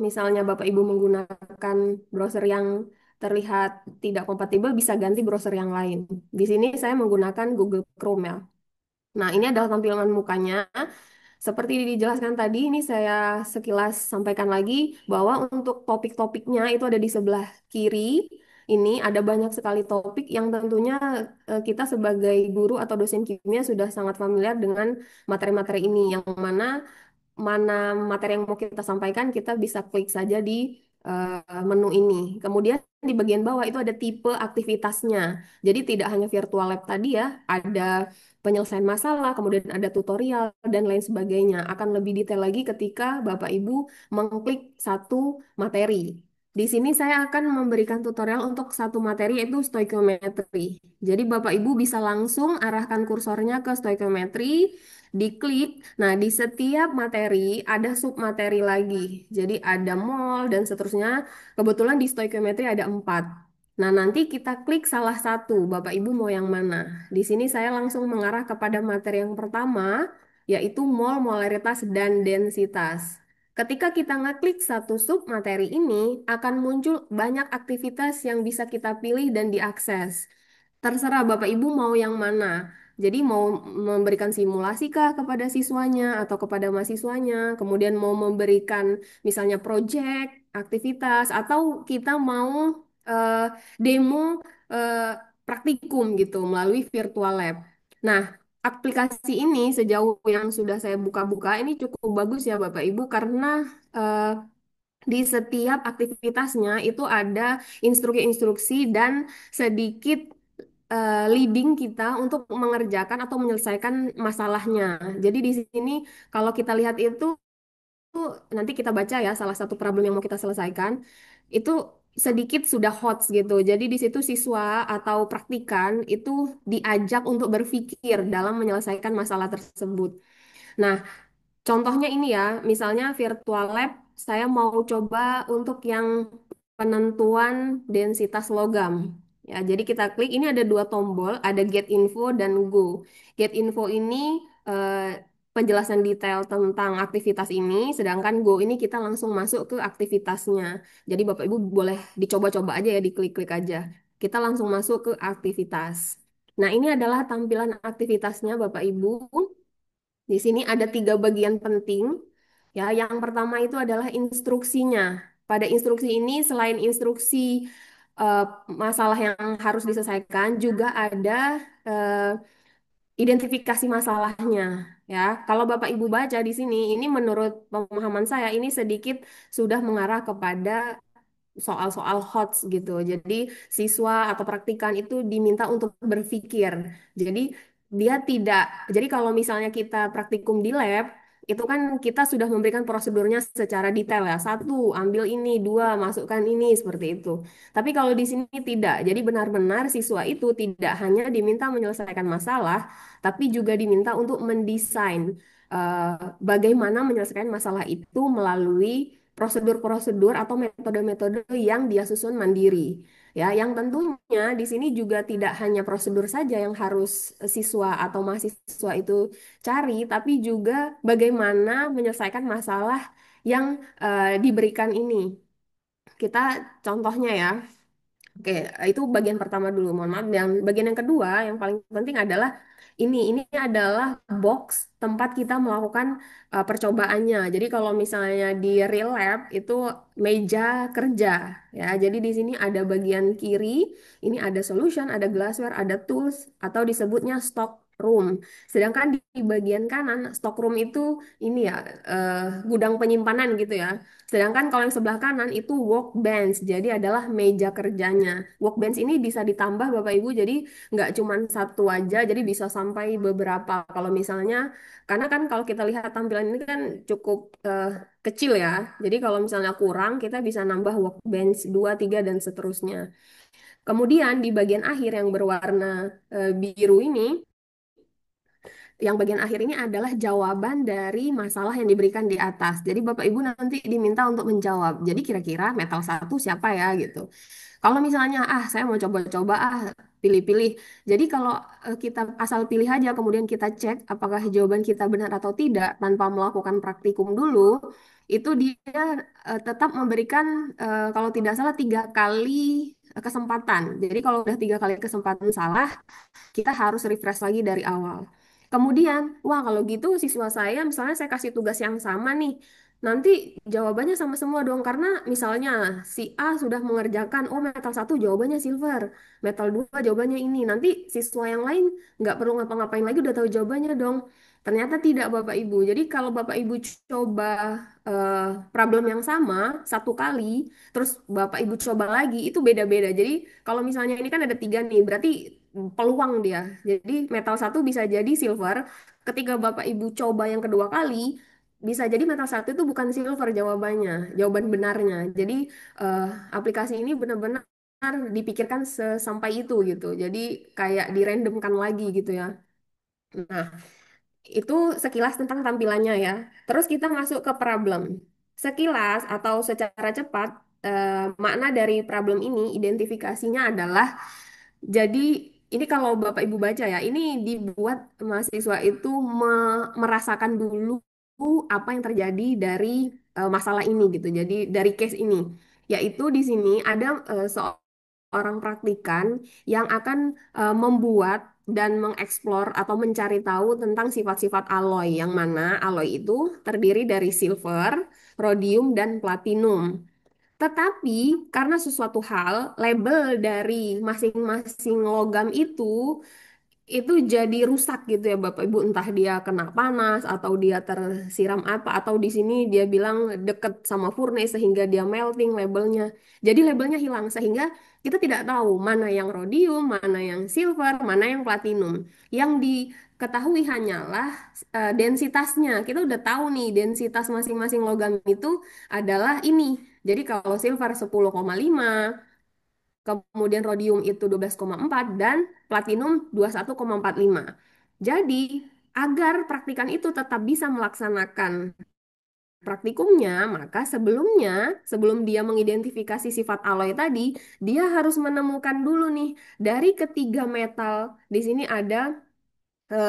Speaker 7: misalnya Bapak Ibu menggunakan browser yang terlihat tidak kompatibel, bisa ganti browser yang lain. Di sini saya menggunakan Google Chrome ya. Nah, ini adalah tampilan mukanya. Seperti dijelaskan tadi, ini saya sekilas sampaikan lagi bahwa untuk topik-topiknya itu ada di sebelah kiri. Ini ada banyak sekali topik yang tentunya kita sebagai guru atau dosen kimia sudah sangat familiar dengan materi-materi ini, yang mana materi yang mau kita sampaikan, kita bisa klik saja di menu ini. Kemudian di bagian bawah itu ada tipe aktivitasnya. Jadi tidak hanya virtual lab tadi ya, ada penyelesaian masalah, kemudian ada tutorial dan lain sebagainya. Akan lebih detail lagi ketika Bapak Ibu mengklik satu materi. Di sini saya akan memberikan tutorial untuk satu materi yaitu stoikiometri. Jadi Bapak Ibu bisa langsung arahkan kursornya ke stoikiometri, diklik. Nah, di setiap materi ada submateri lagi. Jadi ada mol dan seterusnya. Kebetulan di stoikiometri ada 4. Nah, nanti kita klik salah satu. Bapak Ibu mau yang mana? Di sini saya langsung mengarah kepada materi yang pertama, yaitu mol, molaritas, dan densitas. Ketika kita ngeklik satu submateri ini, akan muncul banyak aktivitas yang bisa kita pilih dan diakses. Terserah Bapak Ibu mau yang mana. Jadi mau memberikan simulasi kah kepada siswanya atau kepada mahasiswanya, kemudian mau memberikan misalnya proyek, aktivitas, atau kita mau eh, demo eh, praktikum gitu melalui virtual lab. Nah, aplikasi ini sejauh yang sudah saya buka-buka ini cukup bagus ya Bapak Ibu karena eh, di setiap aktivitasnya itu ada instruksi-instruksi dan sedikit leading kita untuk mengerjakan atau menyelesaikan masalahnya. Jadi di sini kalau kita lihat itu nanti kita baca ya salah satu problem yang mau kita selesaikan itu sedikit sudah hot gitu. Jadi di situ siswa atau praktikan itu diajak untuk berpikir dalam menyelesaikan masalah tersebut. Nah, contohnya ini ya, misalnya virtual lab, saya mau coba untuk yang penentuan densitas logam. Ya, jadi kita klik, ini ada dua tombol, ada get info dan go. Get info ini penjelasan detail tentang aktivitas ini, sedangkan go ini kita langsung masuk ke aktivitasnya. Jadi Bapak Ibu boleh dicoba-coba aja ya, diklik-klik aja. Kita langsung masuk ke aktivitas. Nah, ini adalah tampilan aktivitasnya Bapak Ibu. Di sini ada 3 bagian penting. Ya, yang pertama itu adalah instruksinya. Pada instruksi ini, selain instruksi eh, masalah yang harus diselesaikan, juga ada eh, identifikasi masalahnya. Ya, kalau Bapak Ibu baca di sini, ini menurut pemahaman saya ini sedikit sudah mengarah kepada soal-soal HOTS gitu. Jadi siswa atau praktikan itu diminta untuk berpikir. Jadi dia tidak, jadi kalau misalnya kita praktikum di lab, itu kan kita sudah memberikan prosedurnya secara detail ya. Satu, ambil ini, dua, masukkan ini, seperti itu. Tapi kalau di sini tidak. Jadi benar-benar siswa itu tidak hanya diminta menyelesaikan masalah, tapi juga diminta untuk mendesain bagaimana menyelesaikan masalah itu melalui prosedur-prosedur atau metode-metode yang dia susun mandiri. Ya, yang tentunya di sini juga tidak hanya prosedur saja yang harus siswa atau mahasiswa itu cari, tapi juga bagaimana menyelesaikan masalah yang diberikan ini. Kita contohnya ya. Oke, itu bagian pertama dulu, mohon maaf. Dan bagian yang kedua, yang paling penting adalah ini adalah box tempat kita melakukan percobaannya. Jadi kalau misalnya di real lab itu meja kerja, ya. Jadi di sini ada bagian kiri, ini ada solution, ada glassware, ada tools, atau disebutnya stock room. Sedangkan di bagian kanan, stock room itu ini ya, gudang penyimpanan gitu ya. Sedangkan kalau yang sebelah kanan itu workbench, jadi adalah meja kerjanya. Workbench ini bisa ditambah Bapak Ibu, jadi nggak cuma satu aja, jadi bisa sampai beberapa. Kalau misalnya, karena kan kalau kita lihat tampilan ini kan cukup kecil ya, jadi kalau misalnya kurang, kita bisa nambah workbench 2, 3, dan seterusnya. Kemudian di bagian akhir yang berwarna biru ini, yang bagian akhir ini adalah jawaban dari masalah yang diberikan di atas. Jadi Bapak Ibu nanti diminta untuk menjawab. Jadi kira-kira metal satu siapa ya gitu. Kalau misalnya saya mau coba-coba pilih-pilih. Jadi kalau kita asal pilih aja kemudian kita cek apakah jawaban kita benar atau tidak tanpa melakukan praktikum dulu, itu dia tetap memberikan kalau tidak salah 3 kali kesempatan. Jadi kalau udah 3 kali kesempatan salah, kita harus refresh lagi dari awal. Kemudian, wah kalau gitu siswa saya, misalnya saya kasih tugas yang sama nih, nanti jawabannya sama semua dong, karena misalnya si A sudah mengerjakan, oh metal satu jawabannya silver, metal 2 jawabannya ini, nanti siswa yang lain nggak perlu ngapa-ngapain lagi udah tahu jawabannya dong. Ternyata tidak Bapak Ibu. Jadi kalau Bapak Ibu coba problem yang sama 1 kali, terus Bapak Ibu coba lagi, itu beda-beda. Jadi kalau misalnya ini kan ada 3 nih, berarti peluang dia. Jadi metal satu bisa jadi silver. Ketika Bapak Ibu coba yang kedua kali, bisa jadi metal satu itu bukan silver jawabannya, jawaban benarnya. Jadi eh, aplikasi ini benar-benar dipikirkan sampai itu gitu. Jadi kayak dirandomkan lagi gitu ya. Nah, itu sekilas tentang tampilannya ya. Terus kita masuk ke problem. Sekilas atau secara cepat, makna dari problem ini, identifikasinya adalah, jadi ini kalau Bapak Ibu baca ya, ini dibuat mahasiswa itu merasakan dulu apa yang terjadi dari masalah ini gitu. Jadi dari case ini, yaitu di sini ada seorang praktikan yang akan membuat dan mengeksplor atau mencari tahu tentang sifat-sifat alloy, yang mana alloy itu terdiri dari silver, rhodium, dan platinum. Tetapi karena sesuatu hal, label dari masing-masing logam itu jadi rusak gitu ya Bapak Ibu, entah dia kena panas atau dia tersiram apa, atau di sini dia bilang deket sama furnace sehingga dia melting labelnya. Jadi labelnya hilang sehingga kita tidak tahu mana yang rhodium, mana yang silver, mana yang platinum. Yang diketahui hanyalah densitasnya. Kita udah tahu nih densitas masing-masing logam itu adalah ini. Jadi kalau silver 10,5, kemudian rhodium itu 12,4, dan platinum 21,45. Jadi, agar praktikan itu tetap bisa melaksanakan praktikumnya, maka sebelum dia mengidentifikasi sifat alloy tadi, dia harus menemukan dulu nih dari ketiga metal. Di sini ada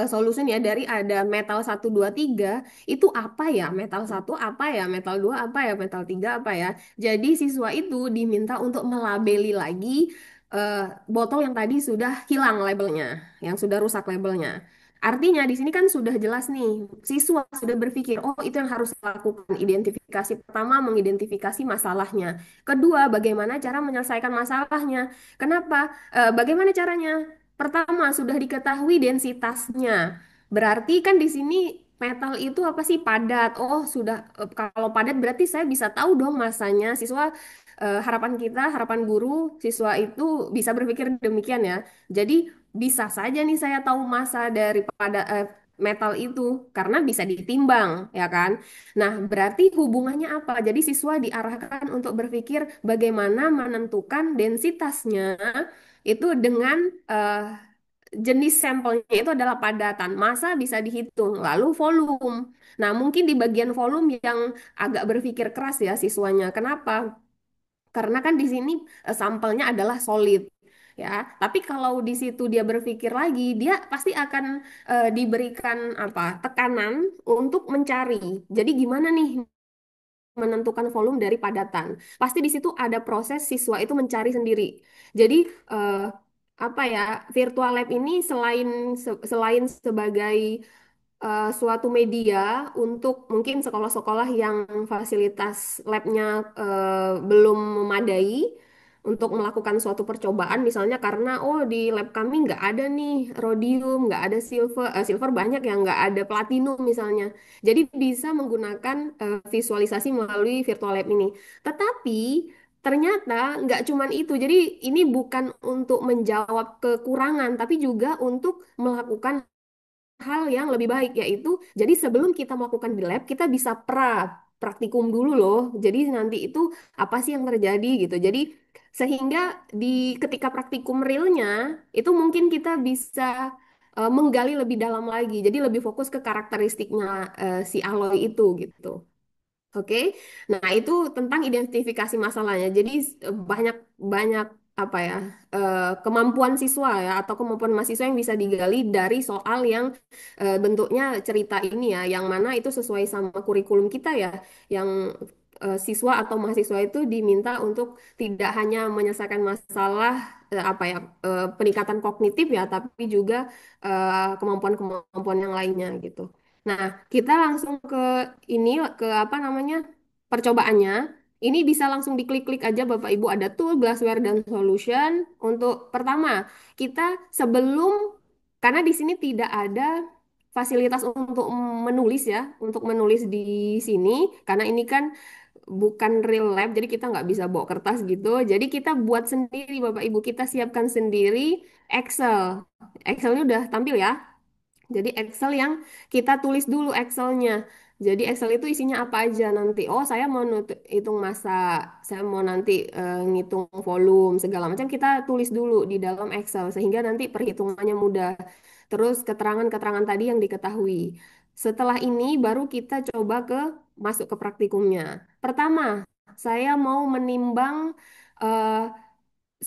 Speaker 7: solusi ya, dari ada metal 1, 2, 3 itu apa ya, metal satu apa ya, metal 2 apa ya, metal 3 apa ya. Jadi siswa itu diminta untuk melabeli lagi eh, botol yang tadi sudah hilang labelnya, yang sudah rusak labelnya. Artinya di sini kan sudah jelas nih, siswa sudah berpikir, oh itu yang harus dilakukan. Identifikasi pertama, mengidentifikasi masalahnya. Kedua, bagaimana cara menyelesaikan masalahnya. Kenapa? Bagaimana caranya? Pertama, sudah diketahui densitasnya. Berarti kan di sini metal itu apa sih? Padat. Oh, sudah kalau padat berarti saya bisa tahu dong masanya. Siswa harapan kita, harapan guru, siswa itu bisa berpikir demikian ya. Jadi bisa saja nih saya tahu masa daripada metal itu karena bisa ditimbang, ya kan? Nah, berarti hubungannya apa? Jadi siswa diarahkan untuk berpikir bagaimana menentukan densitasnya itu dengan jenis sampelnya itu adalah padatan. Massa bisa dihitung, lalu volume. Nah, mungkin di bagian volume yang agak berpikir keras ya siswanya. Kenapa? Karena kan di sini sampelnya adalah solid. Ya, tapi kalau di situ dia berpikir lagi, dia pasti akan diberikan apa? Tekanan untuk mencari. Jadi gimana nih menentukan volume dari padatan. Pasti di situ ada proses siswa itu mencari sendiri. Jadi eh, apa ya, virtual lab ini selain sebagai suatu media untuk mungkin sekolah-sekolah yang fasilitas labnya belum memadai untuk melakukan suatu percobaan misalnya karena oh di lab kami nggak ada nih rhodium, nggak ada silver banyak yang nggak ada platinum misalnya. Jadi bisa menggunakan visualisasi melalui virtual lab ini. Tetapi ternyata nggak cuman itu. Jadi ini bukan untuk menjawab kekurangan, tapi juga untuk melakukan hal yang lebih baik yaitu jadi sebelum kita melakukan di lab kita bisa praktikum dulu loh. Jadi nanti itu apa sih yang terjadi gitu. Jadi sehingga di ketika praktikum realnya itu mungkin kita bisa menggali lebih dalam lagi. Jadi lebih fokus ke karakteristiknya si alloy itu gitu. Oke, nah itu tentang identifikasi masalahnya. Jadi banyak banyak apa ya kemampuan siswa ya atau kemampuan mahasiswa yang bisa digali dari soal yang bentuknya cerita ini ya, yang mana itu sesuai sama kurikulum kita ya, yang siswa atau mahasiswa itu diminta untuk tidak hanya menyelesaikan masalah apa ya peningkatan kognitif ya, tapi juga kemampuan-kemampuan yang lainnya gitu. Nah, kita langsung ke ini ke apa namanya percobaannya. Ini bisa langsung diklik-klik aja Bapak Ibu ada tool, glassware dan solution. Untuk pertama, kita sebelum karena di sini tidak ada fasilitas untuk menulis ya, untuk menulis di sini karena ini kan bukan real lab, jadi kita nggak bisa bawa kertas gitu. Jadi kita buat sendiri Bapak Ibu, kita siapkan sendiri Excel. Excelnya udah tampil ya. Jadi Excel yang kita tulis dulu Excelnya. Jadi Excel itu isinya apa aja nanti. Oh, saya mau hitung massa, saya mau nanti ngitung volume, segala macam kita tulis dulu di dalam Excel sehingga nanti perhitungannya mudah. Terus keterangan-keterangan tadi yang diketahui. Setelah ini baru kita coba masuk ke praktikumnya. Pertama, saya mau menimbang eh,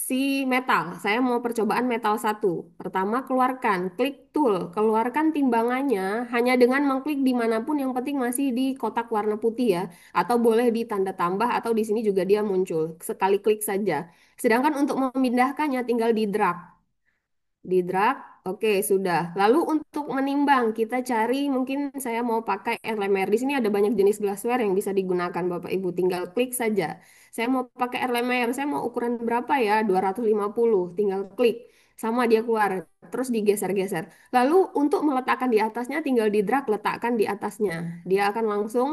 Speaker 7: si metal. Saya mau percobaan metal satu. Pertama, keluarkan, klik tool, keluarkan timbangannya hanya dengan mengklik dimanapun yang penting masih di kotak warna putih ya. Atau boleh di tanda tambah atau di sini juga dia muncul. Sekali klik saja. Sedangkan untuk memindahkannya tinggal di drag. Di drag, oke sudah. Lalu untuk menimbang, kita cari mungkin saya mau pakai RLMR. Di sini ada banyak jenis glassware yang bisa digunakan Bapak Ibu. Tinggal klik saja. Saya mau pakai RLMR, saya mau ukuran berapa ya? 250. Tinggal klik. Sama dia keluar. Terus digeser-geser. Lalu untuk meletakkan di atasnya, tinggal di drag letakkan di atasnya. Dia akan langsung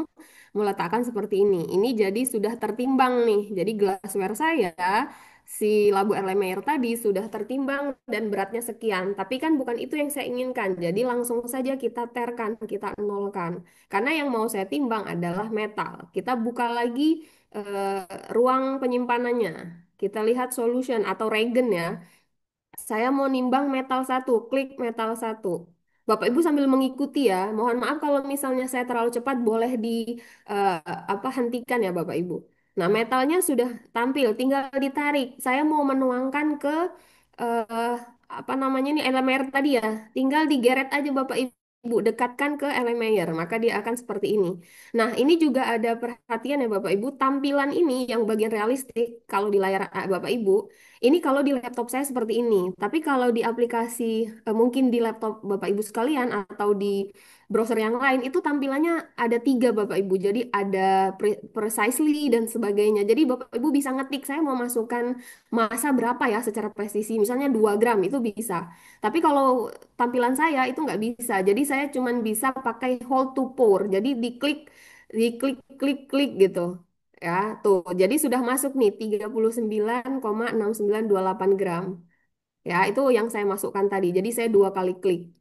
Speaker 7: meletakkan seperti ini. Ini jadi sudah tertimbang nih. Jadi glassware saya si labu Erlenmeyer tadi sudah tertimbang dan beratnya sekian. Tapi kan bukan itu yang saya inginkan. Jadi langsung saja kita terkan, kita nolkan. Karena yang mau saya timbang adalah metal. Kita buka lagi eh, ruang penyimpanannya. Kita lihat solution atau regen ya. Saya mau nimbang metal satu, klik metal satu. Bapak Ibu sambil mengikuti ya. Mohon maaf kalau misalnya saya terlalu cepat, boleh di eh, apa hentikan ya Bapak Ibu. Nah, metalnya sudah tampil, tinggal ditarik. Saya mau menuangkan ke eh, apa namanya nih elemen tadi ya. Tinggal digeret aja Bapak Ibu, dekatkan ke elemen, maka dia akan seperti ini. Nah, ini juga ada perhatian ya Bapak Ibu. Tampilan ini yang bagian realistik kalau di layar Bapak Ibu. Ini kalau di laptop saya seperti ini, tapi kalau di aplikasi mungkin di laptop Bapak Ibu sekalian atau di browser yang lain itu tampilannya ada tiga Bapak Ibu. Jadi ada precisely dan sebagainya. Jadi Bapak Ibu bisa ngetik saya mau masukkan massa berapa ya secara presisi. Misalnya 2 gram itu bisa. Tapi kalau tampilan saya itu nggak bisa. Jadi saya cuman bisa pakai hold to pour. Jadi diklik, klik, klik gitu. Ya, tuh. Jadi sudah masuk nih 39,6928 gram. Ya, itu yang saya masukkan tadi. Jadi saya dua kali klik.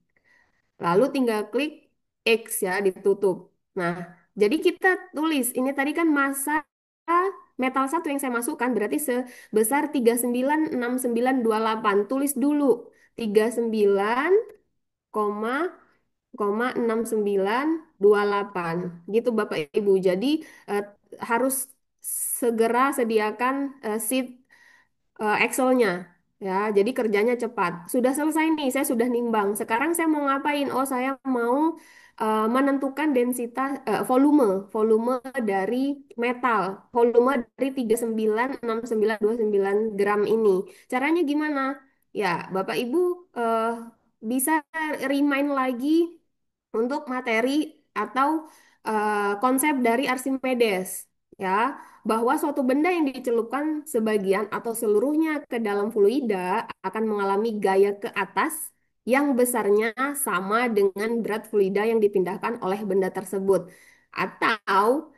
Speaker 7: Lalu tinggal klik X ya, ditutup. Nah, jadi kita tulis, ini tadi kan massa metal satu yang saya masukkan berarti sebesar 396928. Tulis dulu 39, koma 6928 gitu Bapak Ibu. Jadi eh, harus segera sediakan sheet Excelnya ya. Jadi kerjanya cepat. Sudah selesai nih, saya sudah nimbang. Sekarang saya mau ngapain? Oh, saya mau menentukan densitas volume volume dari metal, volume dari 396929 gram ini. Caranya gimana? Ya, Bapak Ibu eh, bisa remind lagi untuk materi atau konsep dari Archimedes ya, bahwa suatu benda yang dicelupkan sebagian atau seluruhnya ke dalam fluida akan mengalami gaya ke atas yang besarnya sama dengan berat fluida yang dipindahkan oleh benda tersebut. Atau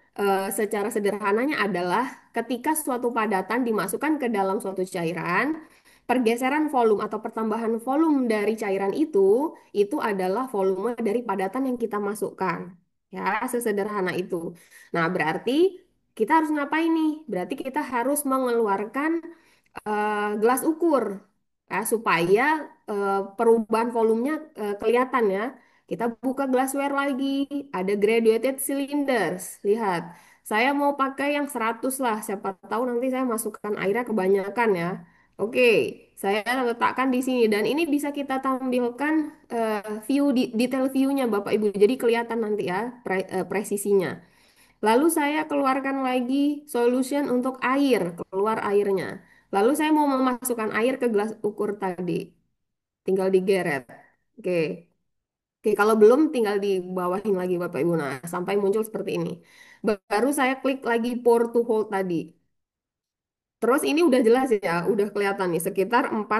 Speaker 7: secara sederhananya adalah ketika suatu padatan dimasukkan ke dalam suatu cairan, pergeseran volume atau pertambahan volume dari cairan itu adalah volume dari padatan yang kita masukkan. Ya, sesederhana itu. Nah, berarti kita harus ngapain nih? Berarti kita harus mengeluarkan gelas ukur ya, supaya perubahan volumenya kelihatan ya. Kita buka glassware lagi, ada graduated cylinders. Lihat, saya mau pakai yang 100 lah, siapa tahu nanti saya masukkan airnya kebanyakan ya. Oke, saya letakkan di sini dan ini bisa kita tampilkan detail view-nya Bapak Ibu. Jadi kelihatan nanti ya presisinya. Lalu saya keluarkan lagi solution untuk air, keluar airnya. Lalu saya mau memasukkan air ke gelas ukur tadi, tinggal digeret. Oke, oke. Kalau belum, tinggal dibawahin lagi Bapak Ibu. Nah, sampai muncul seperti ini. Baru saya klik lagi pour to hold tadi. Terus ini udah jelas ya, udah kelihatan nih sekitar 1,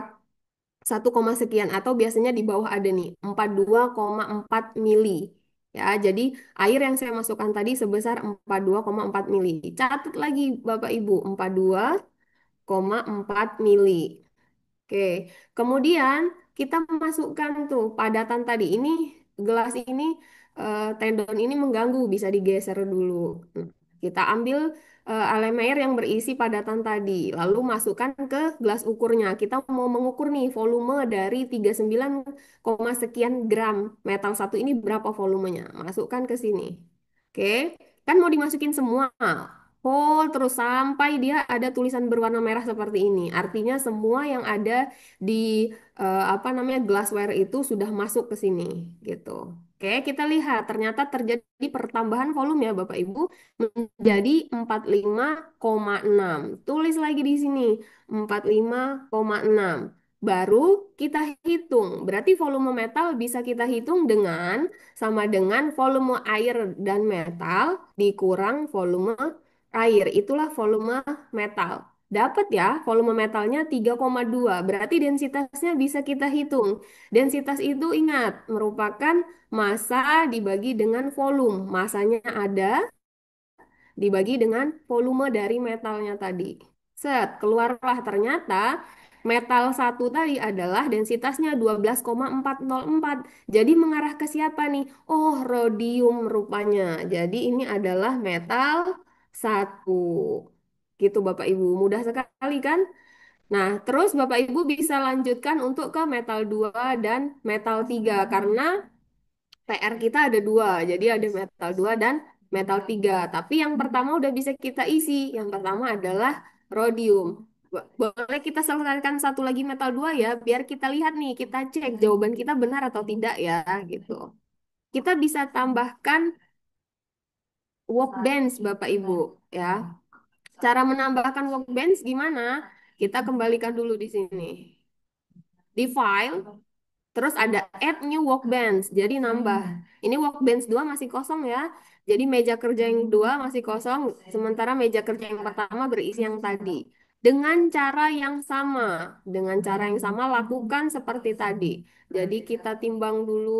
Speaker 7: sekian atau biasanya di bawah ada nih 42,4 mili. Ya, jadi air yang saya masukkan tadi sebesar 42,4 mili. Catat lagi Bapak Ibu, 42,4 mili. Oke, kemudian kita masukkan tuh padatan tadi. Ini gelas ini, tendon ini mengganggu, bisa digeser dulu. Nah, kita ambil alemayer yang berisi padatan tadi, lalu masukkan ke gelas ukurnya. Kita mau mengukur nih volume dari 39, sekian gram metal satu ini berapa volumenya. Masukkan ke sini. Oke, kan mau dimasukin semua. Hold terus sampai dia ada tulisan berwarna merah seperti ini. Artinya semua yang ada di apa namanya glassware itu sudah masuk ke sini gitu. Oke, kita lihat ternyata terjadi pertambahan volume ya Bapak Ibu menjadi 45,6. Tulis lagi di sini 45,6. Baru kita hitung. Berarti volume metal bisa kita hitung dengan sama dengan volume air dan metal dikurang volume air. Itulah volume metal. Dapat ya, volume metalnya 3,2. Berarti densitasnya bisa kita hitung. Densitas itu ingat, merupakan massa dibagi dengan volume. Massanya ada, dibagi dengan volume dari metalnya tadi. Set, keluarlah ternyata metal satu tadi adalah densitasnya 12,404. Jadi mengarah ke siapa nih? Oh, rhodium rupanya. Jadi ini adalah metal satu. Gitu Bapak Ibu, mudah sekali kan? Nah, terus Bapak Ibu bisa lanjutkan untuk ke metal 2 dan metal 3 karena PR kita ada dua, jadi ada metal 2 dan metal 3. Tapi yang pertama udah bisa kita isi. Yang pertama adalah rhodium. Boleh kita selesaikan satu lagi metal 2 ya, biar kita lihat nih, kita cek jawaban kita benar atau tidak ya, gitu. Kita bisa tambahkan workbench Bapak Ibu, ya. Cara menambahkan workbench gimana? Kita kembalikan dulu di sini. Di file, Terus ada add new workbench, jadi nambah. Ini workbench 2 masih kosong ya. Jadi meja kerja yang 2 masih kosong, sementara meja kerja yang pertama berisi yang tadi. Dengan cara yang sama, dengan cara yang sama lakukan seperti tadi. Jadi kita timbang dulu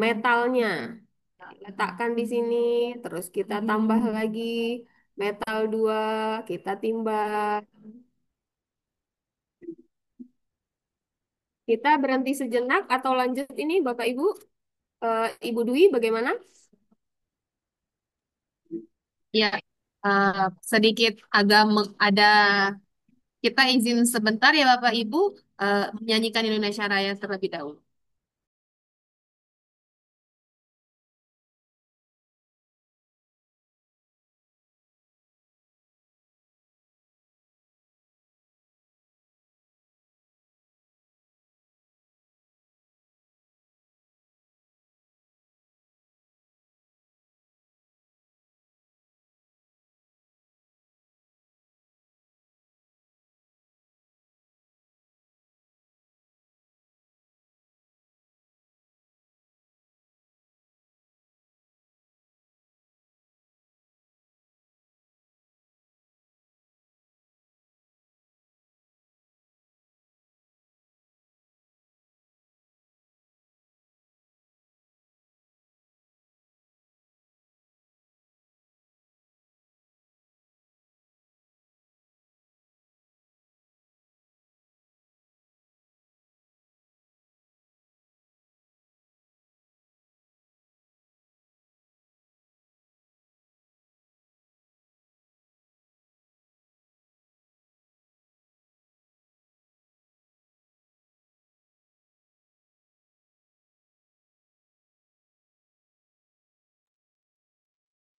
Speaker 7: metalnya, letakkan di sini, terus kita tambah lagi metal 2, kita timbang. Kita berhenti sejenak atau lanjut ini Bapak Ibu? Ibu Dwi bagaimana?
Speaker 1: Ya, eh, sedikit agak ada kita izin sebentar ya Bapak Ibu menyanyikan Indonesia Raya terlebih dahulu.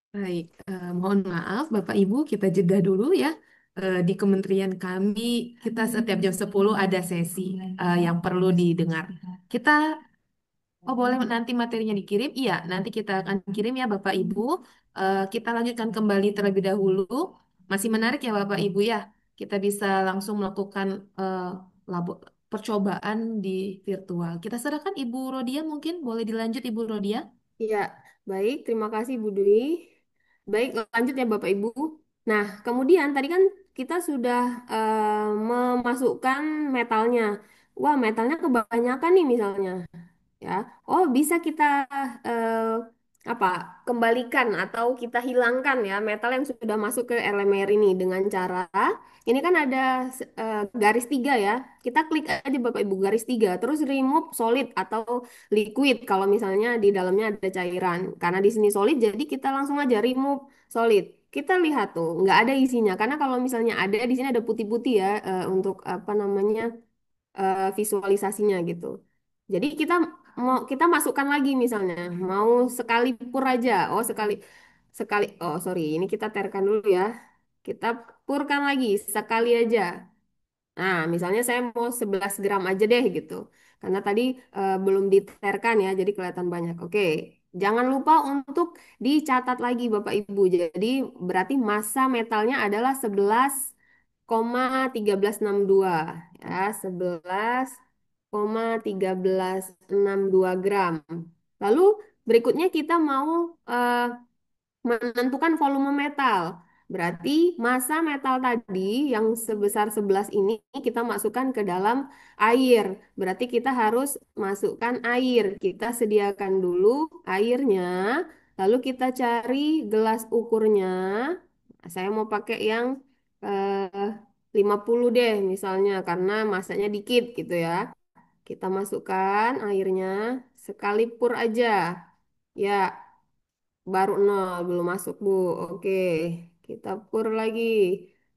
Speaker 1: Baik, mohon maaf Bapak Ibu, kita jeda dulu ya. Di kementerian kami, kita setiap jam 10 ada sesi yang perlu didengar. Kita, oh boleh nanti materinya dikirim? Iya, nanti kita akan kirim ya Bapak Ibu. Kita lanjutkan kembali terlebih dahulu. Masih menarik ya Bapak Ibu ya. Kita bisa langsung melakukan labo- percobaan di virtual. Kita serahkan Ibu Rodia mungkin, boleh dilanjut Ibu Rodia?
Speaker 7: Iya, baik. Terima kasih Bu Dwi. Baik, lanjut ya Bapak Ibu. Nah, kemudian tadi kan kita sudah memasukkan metalnya. Wah, metalnya kebanyakan nih misalnya. Ya. Oh, bisa kita eh, apa? Kembalikan atau kita hilangkan ya metal yang sudah masuk ke LMR ini dengan cara ini kan ada garis tiga ya. Kita klik aja Bapak Ibu garis tiga, terus remove solid atau liquid kalau misalnya di dalamnya ada cairan. Karena di sini solid, jadi kita langsung aja remove solid. Kita lihat tuh, nggak ada isinya. Karena kalau misalnya ada di sini ada putih-putih ya untuk apa namanya visualisasinya gitu. Jadi kita masukkan lagi misalnya mau sekali pur aja. Oh sekali sekali. Oh sorry, ini kita terkan dulu ya. Kita purkan lagi sekali aja. Nah misalnya saya mau 11 gram aja deh gitu. Karena tadi belum diterkan ya, jadi kelihatan banyak. Oke, jangan lupa untuk dicatat lagi Bapak Ibu. Jadi berarti massa metalnya adalah 11,1362 ya 11,1362 gram. Lalu berikutnya kita mau eh, menentukan volume metal. Berarti massa metal tadi yang sebesar 11 ini kita masukkan ke dalam air. Berarti kita harus masukkan air. Kita sediakan dulu airnya, lalu kita cari gelas ukurnya. Saya mau pakai yang eh, 50 deh misalnya karena masanya dikit gitu ya. Kita masukkan airnya sekali pur aja. Ya, baru nol, belum masuk, Bu. Oke, kita pur lagi.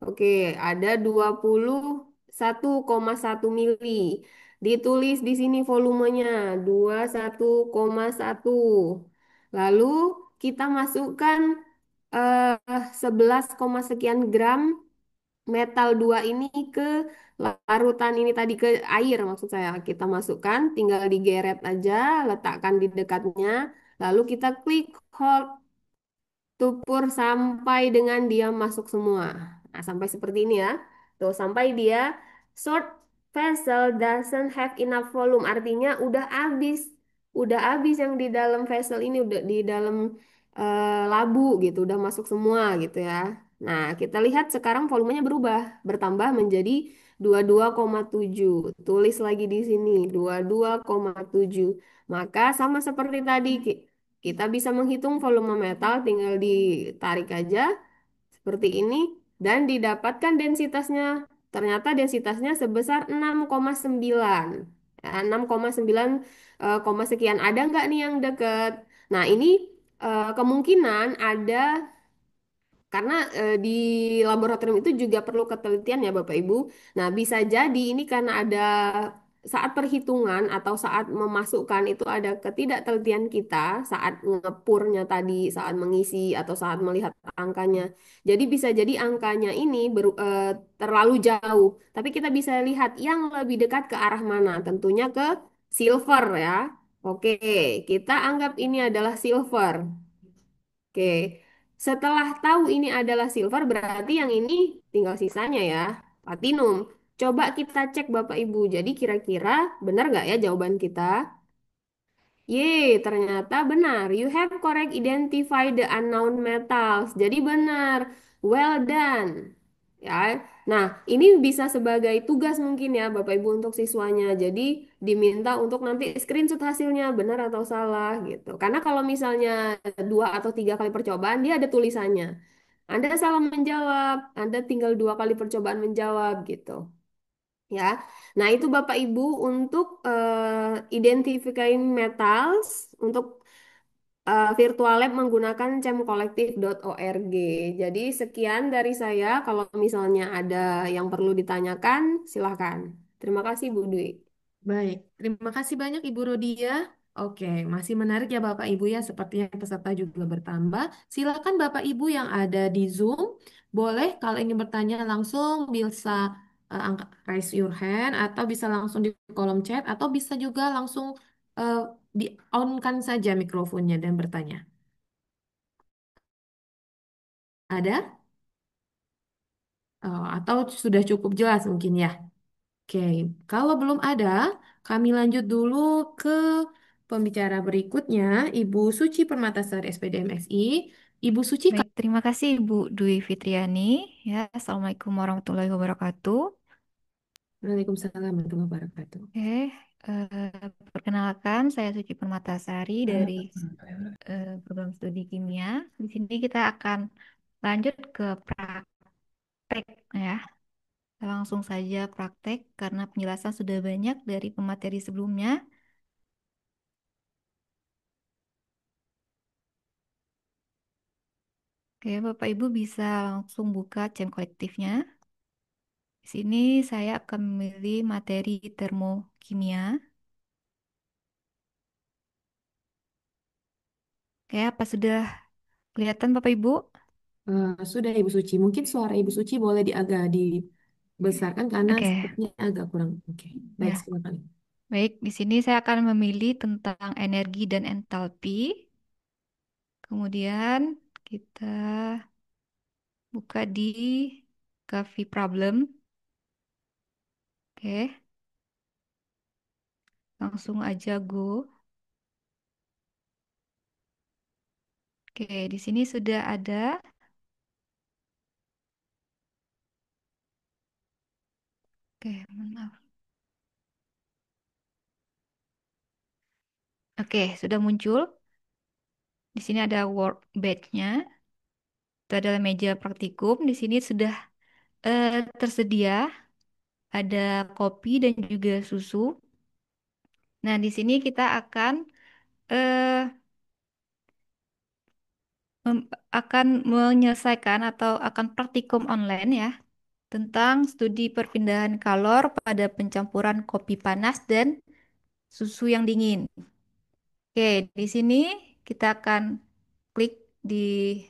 Speaker 7: Oke, ada 21,1 mili. Ditulis di sini volumenya 21,1. Lalu kita masukkan 11, sekian gram metal 2 ini ke larutan ini tadi ke air maksud saya. Kita masukkan, tinggal digeret aja, letakkan di dekatnya. Lalu kita klik hold tupur sampai dengan dia masuk semua. Nah, sampai seperti ini ya. Tuh, sampai dia short. vessel doesn't have enough volume. Artinya udah habis yang di dalam vessel ini, udah di dalam labu gitu, udah masuk semua gitu ya. Nah, kita lihat sekarang volumenya berubah, bertambah menjadi 22,7. Tulis lagi di sini 22,7. Maka sama seperti tadi, kita bisa menghitung volume metal, tinggal ditarik aja seperti ini dan didapatkan densitasnya. Ternyata densitasnya sebesar 6,9. Ya, 6,9 koma sekian. Ada nggak nih yang deket? Nah, ini kemungkinan ada karena di laboratorium itu juga perlu ketelitian ya Bapak Ibu. Nah, bisa jadi ini karena ada saat perhitungan atau saat memasukkan itu ada ketidaktelitian kita saat ngepurnya tadi, saat mengisi atau saat melihat angkanya. Jadi bisa jadi angkanya ini terlalu jauh. Tapi kita bisa lihat yang lebih dekat ke arah mana. Tentunya ke silver ya. Oke, kita anggap ini adalah silver. Oke, setelah tahu ini adalah silver, berarti yang ini tinggal sisanya ya, platinum. Coba kita cek Bapak Ibu. Jadi kira-kira benar nggak ya jawaban kita? Ternyata benar. You have correct identified the unknown metals. Jadi benar. Well done. Ya. Nah, ini bisa sebagai tugas mungkin ya Bapak Ibu untuk siswanya. Jadi diminta untuk nanti screenshot hasilnya benar atau salah gitu. Karena kalau misalnya 2 atau 3 kali percobaan dia ada tulisannya. Anda salah menjawab, Anda tinggal 2 kali percobaan menjawab gitu. Ya, nah itu Bapak Ibu untuk identifying metals untuk virtual lab menggunakan cemkolektif.org. Jadi sekian dari saya. Kalau misalnya ada yang perlu ditanyakan, silahkan. Terima kasih Bu Dwi.
Speaker 1: Baik, terima kasih banyak Ibu Rodia. Oke, masih menarik ya Bapak Ibu ya, sepertinya peserta juga bertambah. Silakan Bapak Ibu yang ada di Zoom, boleh kalau ingin bertanya langsung bisa raise your hand atau bisa langsung di kolom chat atau bisa juga langsung eh, di on-kan saja mikrofonnya dan bertanya. Ada? Atau sudah cukup jelas mungkin ya? Oke, kalau belum ada, kami lanjut dulu ke pembicara berikutnya, Ibu Suci Permatasari SPD MSI. Ibu Suci,
Speaker 8: Baik, terima kasih Bu Dwi Fitriani. Ya, Assalamualaikum warahmatullahi wabarakatuh.
Speaker 1: Waalaikumsalam warahmatullahi wabarakatuh.
Speaker 8: Oke, perkenalkan saya Suci Permatasari dari program studi kimia. Di sini kita akan lanjut ke praktek ya. Kita langsung saja praktek karena penjelasan sudah banyak dari pemateri sebelumnya. Oke, Bapak Ibu bisa langsung buka chem kolektifnya. Di sini saya akan memilih materi termokimia. Oke, apa sudah kelihatan Bapak Ibu?
Speaker 1: Sudah Ibu Suci, mungkin suara Ibu Suci boleh agak dibesarkan karena
Speaker 8: Oke,
Speaker 1: sepertinya agak kurang. Oke, baik
Speaker 8: ya.
Speaker 1: silakan.
Speaker 8: Baik, di sini saya akan memilih tentang energi dan entalpi. Kemudian kita buka di Gavi Problem. Oke, langsung aja go. Oke, di sini sudah ada. Oke, maaf. Oke, sudah muncul. Di sini ada workbench-nya. Itu adalah meja praktikum. Di sini sudah tersedia ada kopi dan juga susu. Nah, di sini kita akan eh, akan menyelesaikan atau akan praktikum online ya tentang studi perpindahan kalor pada pencampuran kopi panas dan susu yang dingin. Oke, di sini kita akan klik di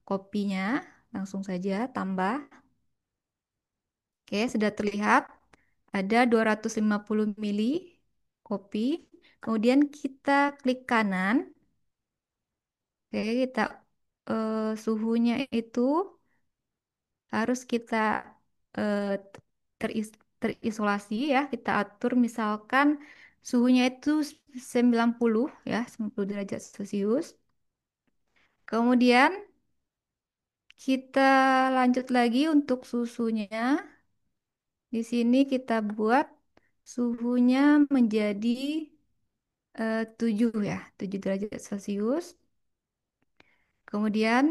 Speaker 8: kopinya, langsung saja tambah. Oke, sudah terlihat ada 250 mili kopi. Kemudian kita klik kanan. Oke, kita suhunya itu harus kita eh, terisolasi ya. Kita atur misalkan suhunya itu 90 ya, 90 derajat Celcius. Kemudian kita lanjut lagi untuk susunya. Di sini kita buat suhunya menjadi 7 ya, 7 derajat Celcius. Kemudian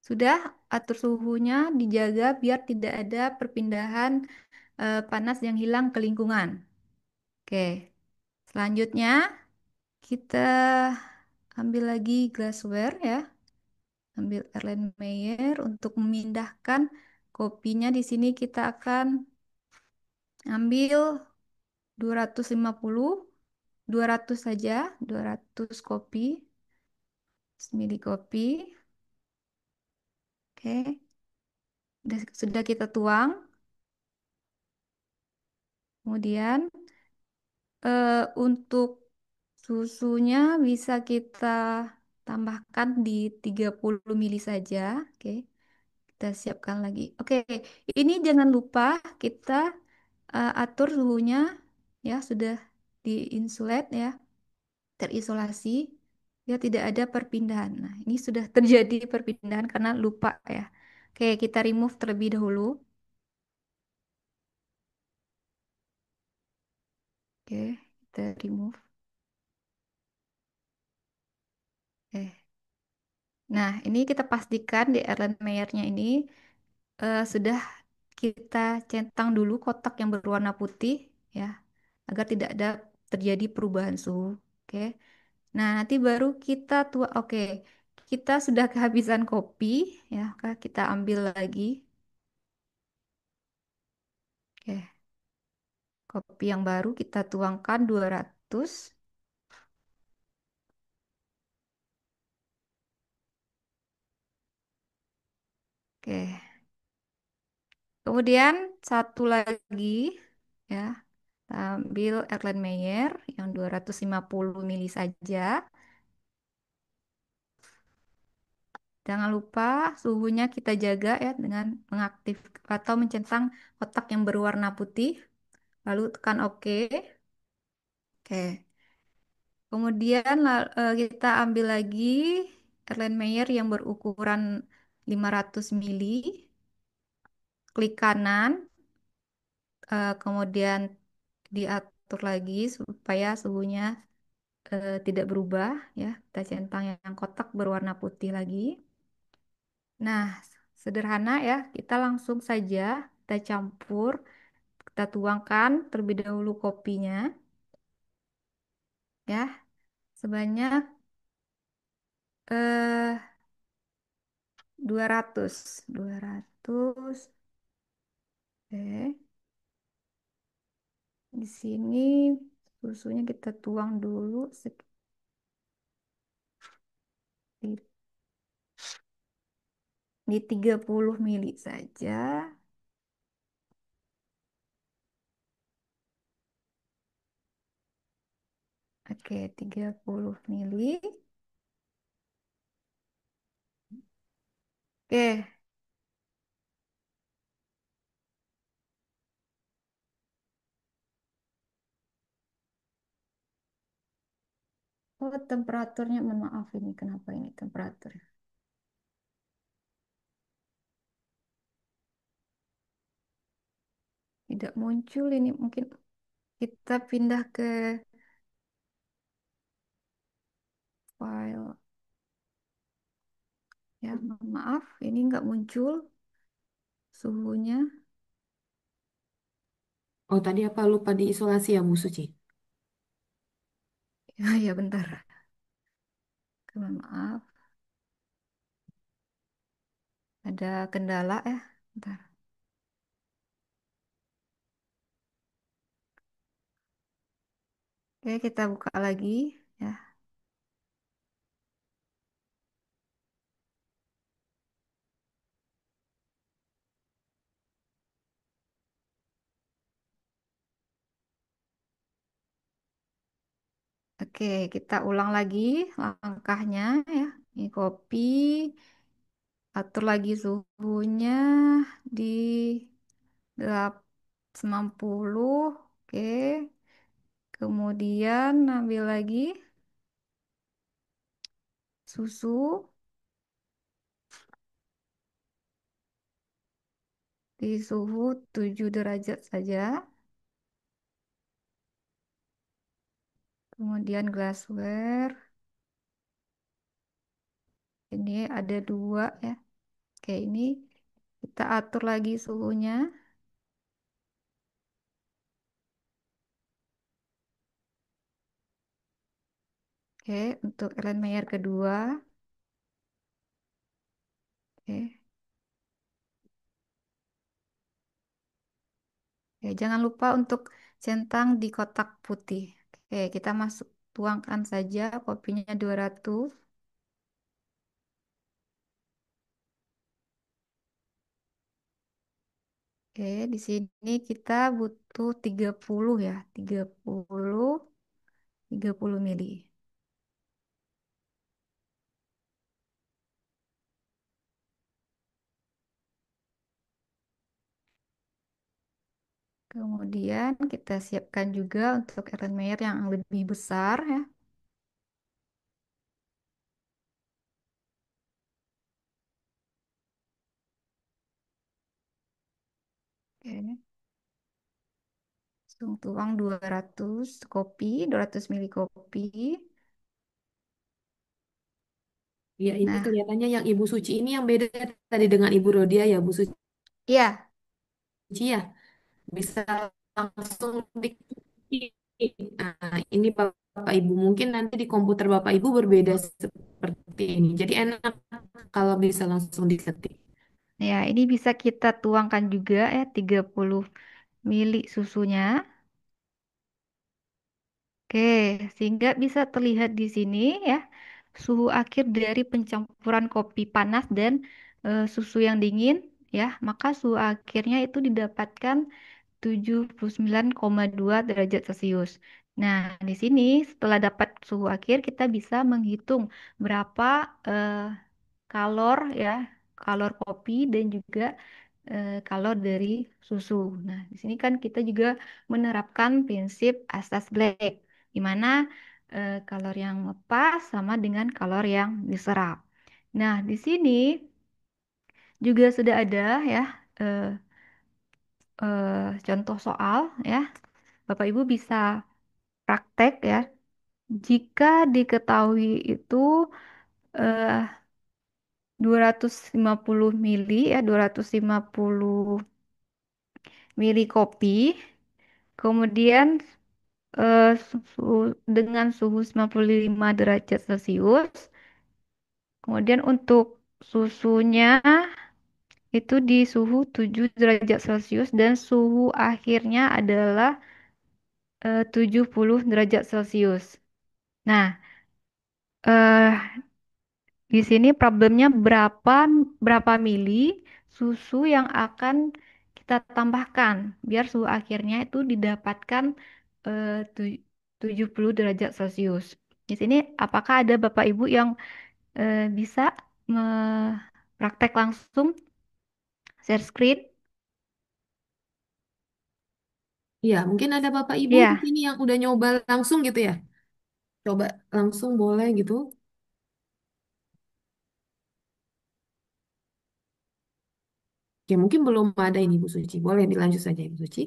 Speaker 8: sudah atur suhunya dijaga biar tidak ada perpindahan panas yang hilang ke lingkungan. Oke, selanjutnya kita ambil lagi glassware ya, ambil Erlenmeyer untuk memindahkan kopinya. Di sini kita akan ambil 250, 200 saja, 200 kopi, mili kopi. Oke, sudah kita tuang. Kemudian untuk susunya bisa kita tambahkan di 30 mili saja. Oke, kita siapkan lagi. Oke, ini jangan lupa kita atur suhunya ya, sudah diinsulate ya, terisolasi. Ya tidak ada perpindahan. Nah, ini sudah terjadi perpindahan karena lupa ya. Oke, kita remove terlebih dahulu. Oke, kita remove. Oke. Nah, ini kita pastikan di Erlenmeyernya ini sudah kita centang dulu kotak yang berwarna putih ya, agar tidak ada terjadi perubahan suhu. Oke. Nah, nanti baru kita tua. Oke, kita sudah kehabisan kopi ya, maka kita ambil lagi. Oke, kopi yang baru kita tuangkan 200. Oke. Kemudian satu lagi ya, ambil Erlenmeyer yang 250 mili saja. Jangan lupa suhunya kita jaga ya dengan mengaktif atau mencentang kotak yang berwarna putih. Lalu tekan OK. Oke. Kemudian kita ambil lagi Erlenmeyer yang berukuran 500 mili. Klik kanan, kemudian diatur lagi supaya suhunya tidak berubah ya. Kita centang yang kotak berwarna putih lagi. Nah, sederhana ya. Kita langsung saja kita campur, kita tuangkan terlebih dahulu kopinya ya. Sebanyak eh 200. 200. Oke. Di sini susunya kita tuang dulu di, di 30 mili saja. Oke, 30 mili. Oke, oh temperaturnya, mohon maaf ini kenapa ini temperatur. Tidak muncul ini, mungkin kita pindah ke file. Ya, mohon maaf, ini nggak muncul suhunya.
Speaker 1: Oh, tadi apa lupa diisolasi ya, Bu Suci?
Speaker 8: Ya, ya bentar. Mohon maaf, ada kendala ya. Bentar. Oke, kita buka lagi ya. Oke, kita ulang lagi langkahnya ya. Ini kopi, atur lagi suhunya di 90. Oke. Kemudian ambil lagi susu di suhu 7 derajat saja. Kemudian glassware. Ini ada dua ya. Oke, ini kita atur lagi suhunya. Oke, untuk Erlenmeyer kedua. Oke. Ya, jangan lupa untuk centang di kotak putih. Oke, kita tuangkan saja kopinya 200. Oke, di sini kita butuh 30 ya, 30 mili. Kemudian kita siapkan juga untuk Erlenmeyer yang lebih besar ya. Oke, langsung tuang 200 kopi, 200 mili kopi.
Speaker 1: Ya, ini
Speaker 8: Nah,
Speaker 1: kelihatannya yang Ibu Suci ini yang beda tadi dengan Ibu Rodia ya, Bu Suci
Speaker 8: iya,
Speaker 1: ya. Bisa langsung diketik. Nah, ini Bapak Ibu mungkin nanti di komputer Bapak Ibu berbeda seperti ini. Jadi enak kalau bisa langsung diketik.
Speaker 8: ya ini bisa kita tuangkan juga ya 30 mili susunya. Oke, sehingga bisa terlihat di sini ya suhu akhir dari pencampuran kopi panas dan susu yang dingin ya, maka suhu akhirnya itu didapatkan 79,2 derajat Celcius. Nah, di sini setelah dapat suhu akhir kita bisa menghitung berapa eh, kalor ya, kalor kopi dan juga kalor dari susu. Nah, di sini kan kita juga menerapkan prinsip asas Black, di mana kalor yang lepas sama dengan kalor yang diserap. Nah, di sini juga sudah ada ya eh, contoh soal ya. Bapak Ibu bisa praktek ya. Jika diketahui itu eh, 250 mili ya, 250 mili kopi, kemudian dengan suhu 95 derajat Celcius, kemudian untuk susunya itu di suhu 7 derajat Celcius dan suhu akhirnya adalah 70 derajat Celcius. Nah, eh, di sini problemnya berapa berapa mili susu yang akan kita tambahkan biar suhu akhirnya itu didapatkan eh, 70 derajat Celcius. Di sini apakah ada Bapak Ibu yang bisa praktek langsung share screen?
Speaker 1: Ya, mungkin ada Bapak Ibu di
Speaker 8: Ya,
Speaker 1: sini yang udah nyoba langsung gitu ya. Coba langsung boleh gitu. Ya, mungkin belum ada ini Bu Suci. Boleh dilanjut saja Ibu Suci.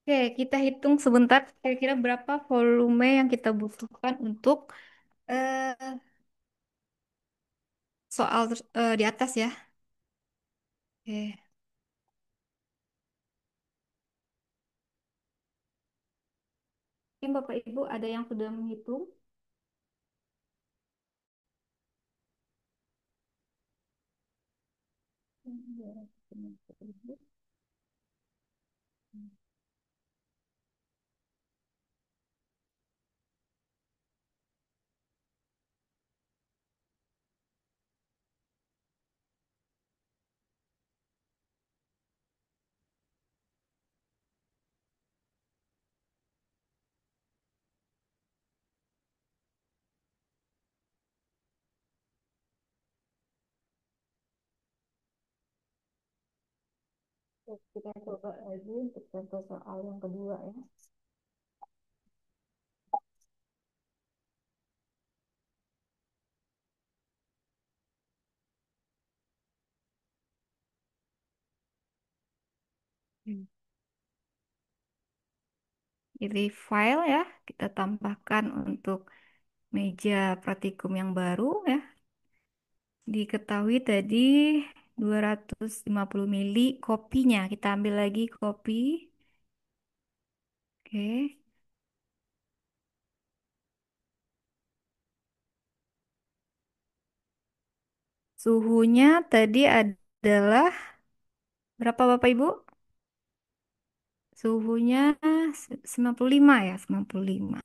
Speaker 8: oke kita hitung sebentar kira-kira berapa volume yang kita butuhkan untuk eh, soal di atas ya. Oke. Mungkin Bapak Ibu ada yang sudah menghitung? Kita coba lagi untuk contoh soal yang kedua ya. Hmm. Pilih file ya, kita tambahkan untuk meja praktikum yang baru ya. Diketahui tadi 250 mili kopinya. Kita ambil lagi kopi. Oke. Suhunya tadi adalah berapa Bapak Ibu? Suhunya 95 ya, 95.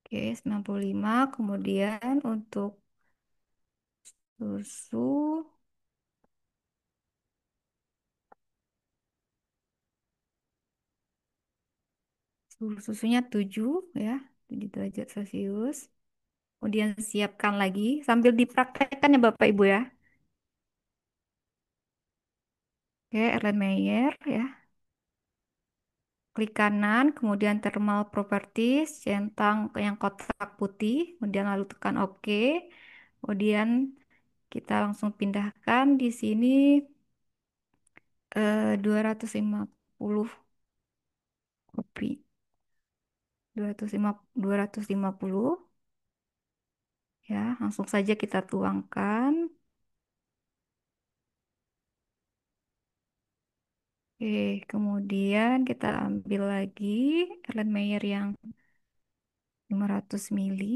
Speaker 8: Oke, 95. Kemudian untuk susu, susunya 7 ya, 7 derajat Celcius. Kemudian siapkan lagi sambil dipraktekkan ya Bapak Ibu ya. Oke, Erlenmeyer ya. Klik kanan, kemudian thermal properties, centang yang kotak putih, kemudian lalu tekan OK. Kemudian kita langsung pindahkan di sini 250 kopi. 250 ya, langsung saja kita tuangkan. Oke, kemudian kita ambil lagi Erlenmeyer yang 500 mili.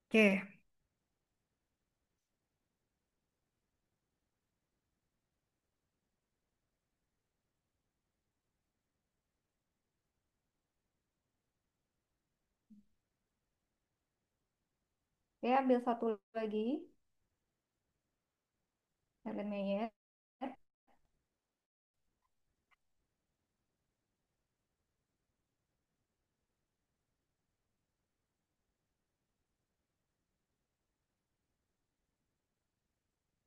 Speaker 8: Oke, oke, ambil satu lagi Erlenmeyer.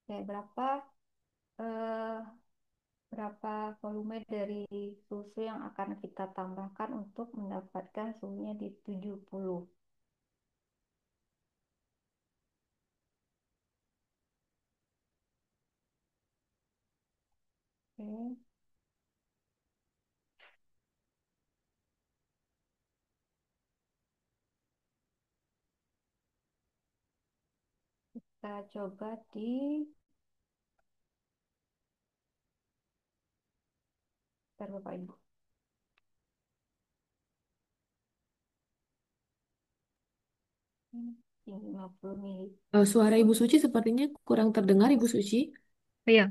Speaker 8: Oke, eh, berapa volume dari susu yang akan kita tambahkan untuk mendapatkan suhunya di 70. Oke, kita coba di Bentar, Bapak Ibu. Tinggi 50 mili.
Speaker 1: Suara Ibu Suci sepertinya kurang terdengar, Ibu Suci.
Speaker 8: Iya.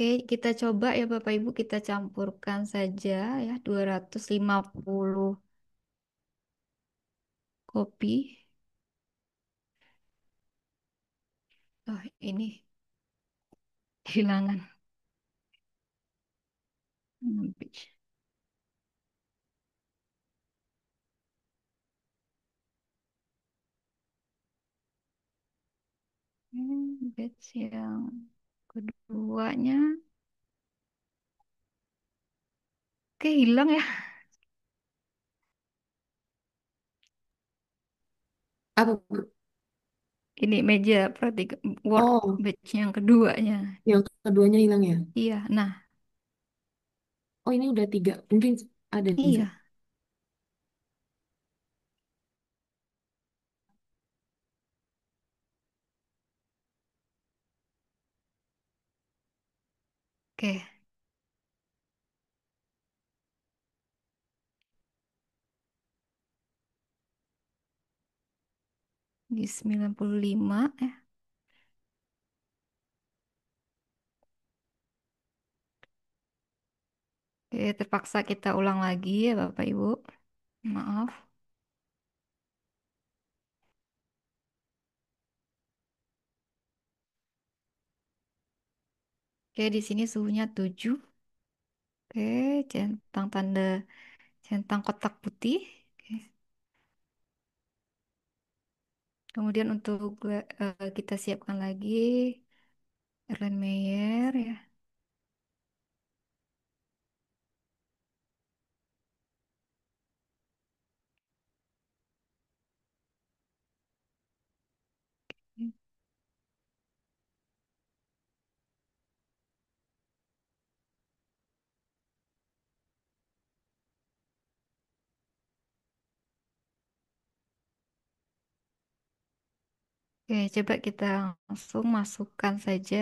Speaker 8: Oke, kita coba ya Bapak Ibu, kita campurkan saja ya 250 kopi. Oh, ini kehilangan. Pitch. Batch yang keduanya. Oke, hilang ya.
Speaker 1: Apa, Bu?
Speaker 8: Ini meja praktik work
Speaker 1: Oh,
Speaker 8: batch yang keduanya.
Speaker 1: yang keduanya hilang ya?
Speaker 8: Iya, nah,
Speaker 1: Oh, ini udah 3. Mungkin ada yang
Speaker 8: iya. Oke, di 95 ya. Oke, terpaksa kita ulang lagi ya Bapak Ibu. Maaf. Oke, di sini suhunya 7. Oke, centang tanda centang kotak putih. Oke. Kemudian untuk kita siapkan lagi Erlenmeyer ya. Oke, coba kita langsung masukkan saja.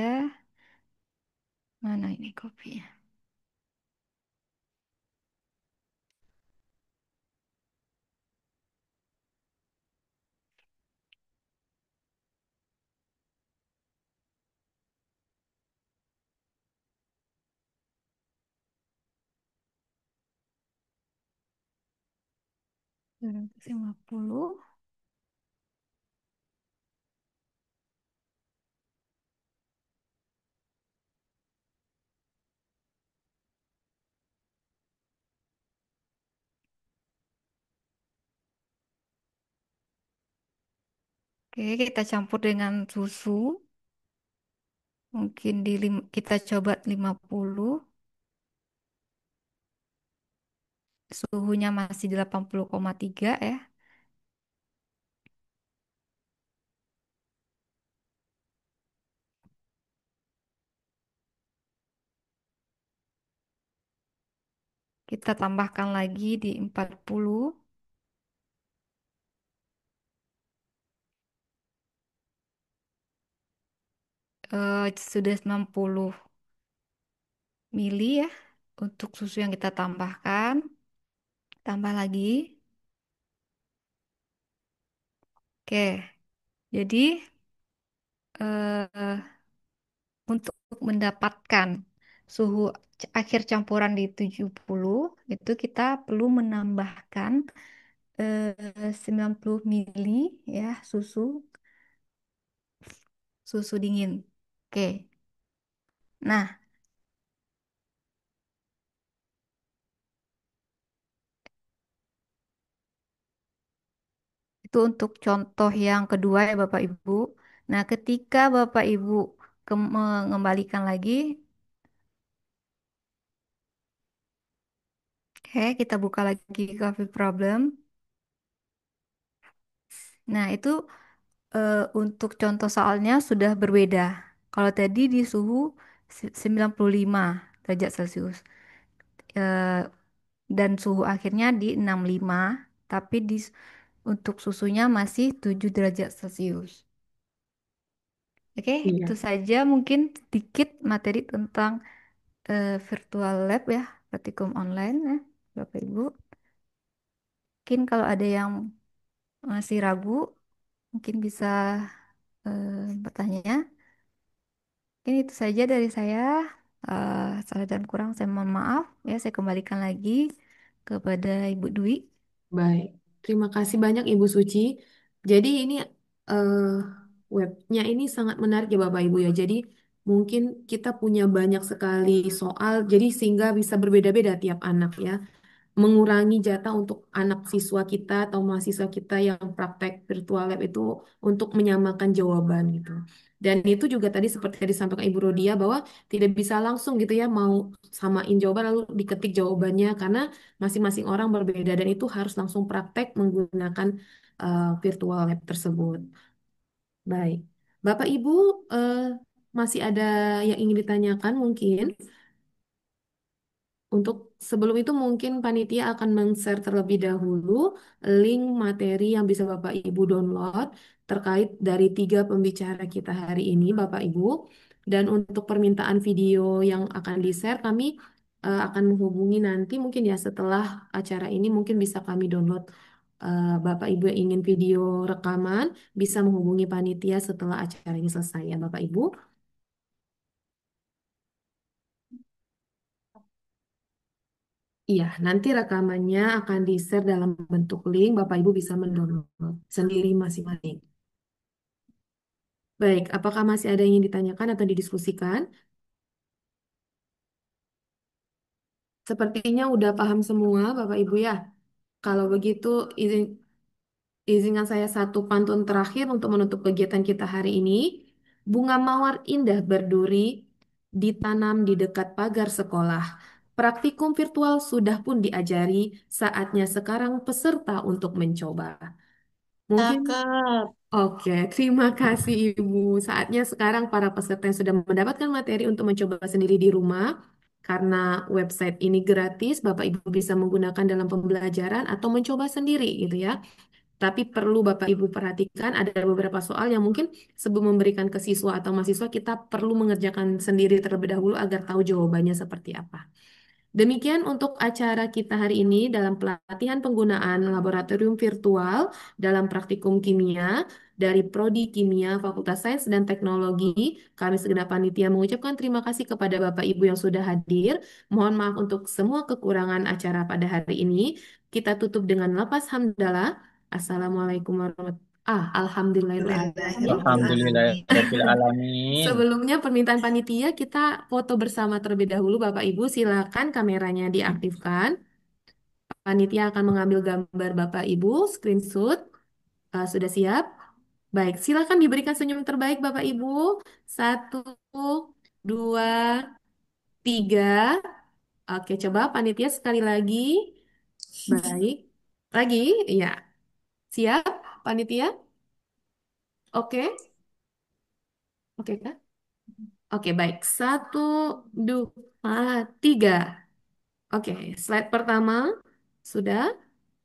Speaker 8: Mana ini kopinya? Dua ratus lima puluh. Oke, kita campur dengan susu. Mungkin kita coba 50. Suhunya masih 80,3 ya. Kita tambahkan lagi di 40. Sudah 90 mili ya untuk susu yang kita tambahkan. Tambah lagi. Oke, jadi eh, untuk mendapatkan suhu akhir campuran di 70 itu kita perlu menambahkan 90 mili ya susu susu dingin. Oke. Nah, itu untuk contoh yang kedua ya Bapak Ibu. Nah, ketika Bapak Ibu mengembalikan lagi, oke, kita buka lagi Coffee Problem. Nah, itu untuk contoh soalnya sudah berbeda. Kalau tadi di suhu 95 derajat Celcius. Eh, dan suhu akhirnya di 65, tapi untuk susunya masih 7 derajat Celcius. Oke, itu
Speaker 1: Iya.
Speaker 8: saja mungkin sedikit materi tentang virtual lab ya, praktikum online ya, Bapak Ibu. Mungkin kalau ada yang masih ragu, mungkin bisa bertanya. Mungkin itu saja dari saya. Salah dan kurang saya mohon maaf ya. Saya kembalikan lagi kepada Ibu Dwi.
Speaker 1: Baik, terima kasih banyak Ibu Suci. Jadi ini eh, webnya ini sangat menarik ya Bapak Ibu ya. Jadi mungkin kita punya banyak sekali soal, jadi sehingga bisa berbeda-beda tiap anak ya. Mengurangi jatah untuk anak siswa kita atau mahasiswa kita yang praktek virtual lab itu untuk menyamakan jawaban gitu. Dan itu juga tadi seperti yang disampaikan Ibu Rodia bahwa tidak bisa langsung gitu ya mau samain jawaban lalu diketik jawabannya karena masing-masing orang berbeda dan itu harus langsung praktek menggunakan virtual lab tersebut. Baik. Bapak Ibu masih ada yang ingin ditanyakan mungkin? Untuk sebelum itu mungkin panitia akan men-share terlebih dahulu link materi yang bisa Bapak Ibu download terkait dari tiga pembicara kita hari ini, Bapak Ibu. Dan untuk permintaan video yang akan di-share, kami akan menghubungi nanti mungkin ya setelah acara ini mungkin bisa kami download. Bapak Ibu yang ingin video rekaman bisa menghubungi panitia setelah acara ini selesai ya Bapak Ibu. Iya, nanti rekamannya akan di-share dalam bentuk link. Bapak Ibu bisa mendownload sendiri masing-masing. Baik, apakah masih ada yang ingin ditanyakan atau didiskusikan? Sepertinya udah paham semua, Bapak Ibu ya. Kalau begitu, izinkan saya satu pantun terakhir untuk menutup kegiatan kita hari ini. Bunga mawar indah berduri ditanam di dekat pagar sekolah. Praktikum virtual sudah pun diajari, saatnya sekarang peserta untuk mencoba. Mungkin
Speaker 5: Cakep.
Speaker 1: Oke, terima kasih Ibu. Saatnya sekarang para peserta yang sudah mendapatkan materi untuk mencoba sendiri di rumah. Karena website ini gratis, Bapak Ibu bisa menggunakan dalam pembelajaran atau mencoba sendiri gitu ya. Tapi perlu Bapak Ibu perhatikan ada beberapa soal yang mungkin sebelum memberikan ke siswa atau mahasiswa kita perlu mengerjakan sendiri terlebih dahulu agar tahu jawabannya seperti apa. Demikian untuk acara kita hari ini dalam pelatihan penggunaan laboratorium virtual dalam praktikum kimia dari Prodi Kimia Fakultas Sains dan Teknologi. Kami segenap panitia mengucapkan terima kasih kepada Bapak Ibu yang sudah hadir. Mohon maaf untuk semua kekurangan acara pada hari ini. Kita tutup dengan lapas hamdalah. Assalamualaikum warahmatullahi Alhamdulillahirrahmanirrahim.
Speaker 5: Alhamdulillahirrahmanirrahim.
Speaker 2: Alhamdulillahirabbil alamin.
Speaker 1: Sebelumnya permintaan panitia kita foto bersama terlebih dahulu Bapak Ibu silakan kameranya diaktifkan. Panitia akan mengambil gambar Bapak Ibu screenshot. Sudah siap? Baik, silakan diberikan senyum terbaik Bapak Ibu. Satu, dua, tiga. Oke, coba panitia sekali lagi. Baik. Lagi? Iya. Siap, panitia? Oke? Oke, Kak? Oke, baik. Satu, dua, tiga. Oke, slide pertama sudah.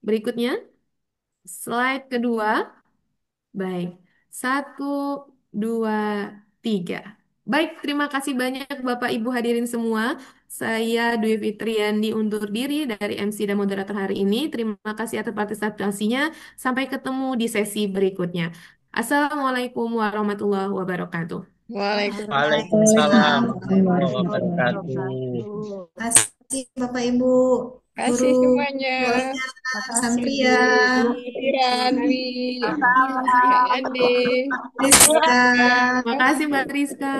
Speaker 1: Berikutnya, slide kedua. Baik, satu, dua, tiga. Baik, terima kasih banyak Bapak Ibu hadirin semua. Saya Dwi Fitriandi undur diri dari MC dan moderator hari ini. Terima kasih atas partisipasinya. Sampai ketemu di sesi berikutnya. Assalamualaikum warahmatullahi wabarakatuh.
Speaker 2: Waalaikumsalam
Speaker 5: Waalaikumsalam
Speaker 2: warahmatullahi
Speaker 5: warahmatullahi
Speaker 2: wabarakatuh.
Speaker 5: wabarakatuh. Terima kasih Bapak Ibu
Speaker 6: Kasih
Speaker 5: guru,
Speaker 6: semuanya.
Speaker 5: Bu Alia,
Speaker 6: Makasih Bu
Speaker 5: Santria,
Speaker 6: Tiranwi,
Speaker 1: Sama-sama.
Speaker 6: Kak Ade,
Speaker 5: Rizka.
Speaker 6: Rizka.
Speaker 1: Makasih Mbak Rizka.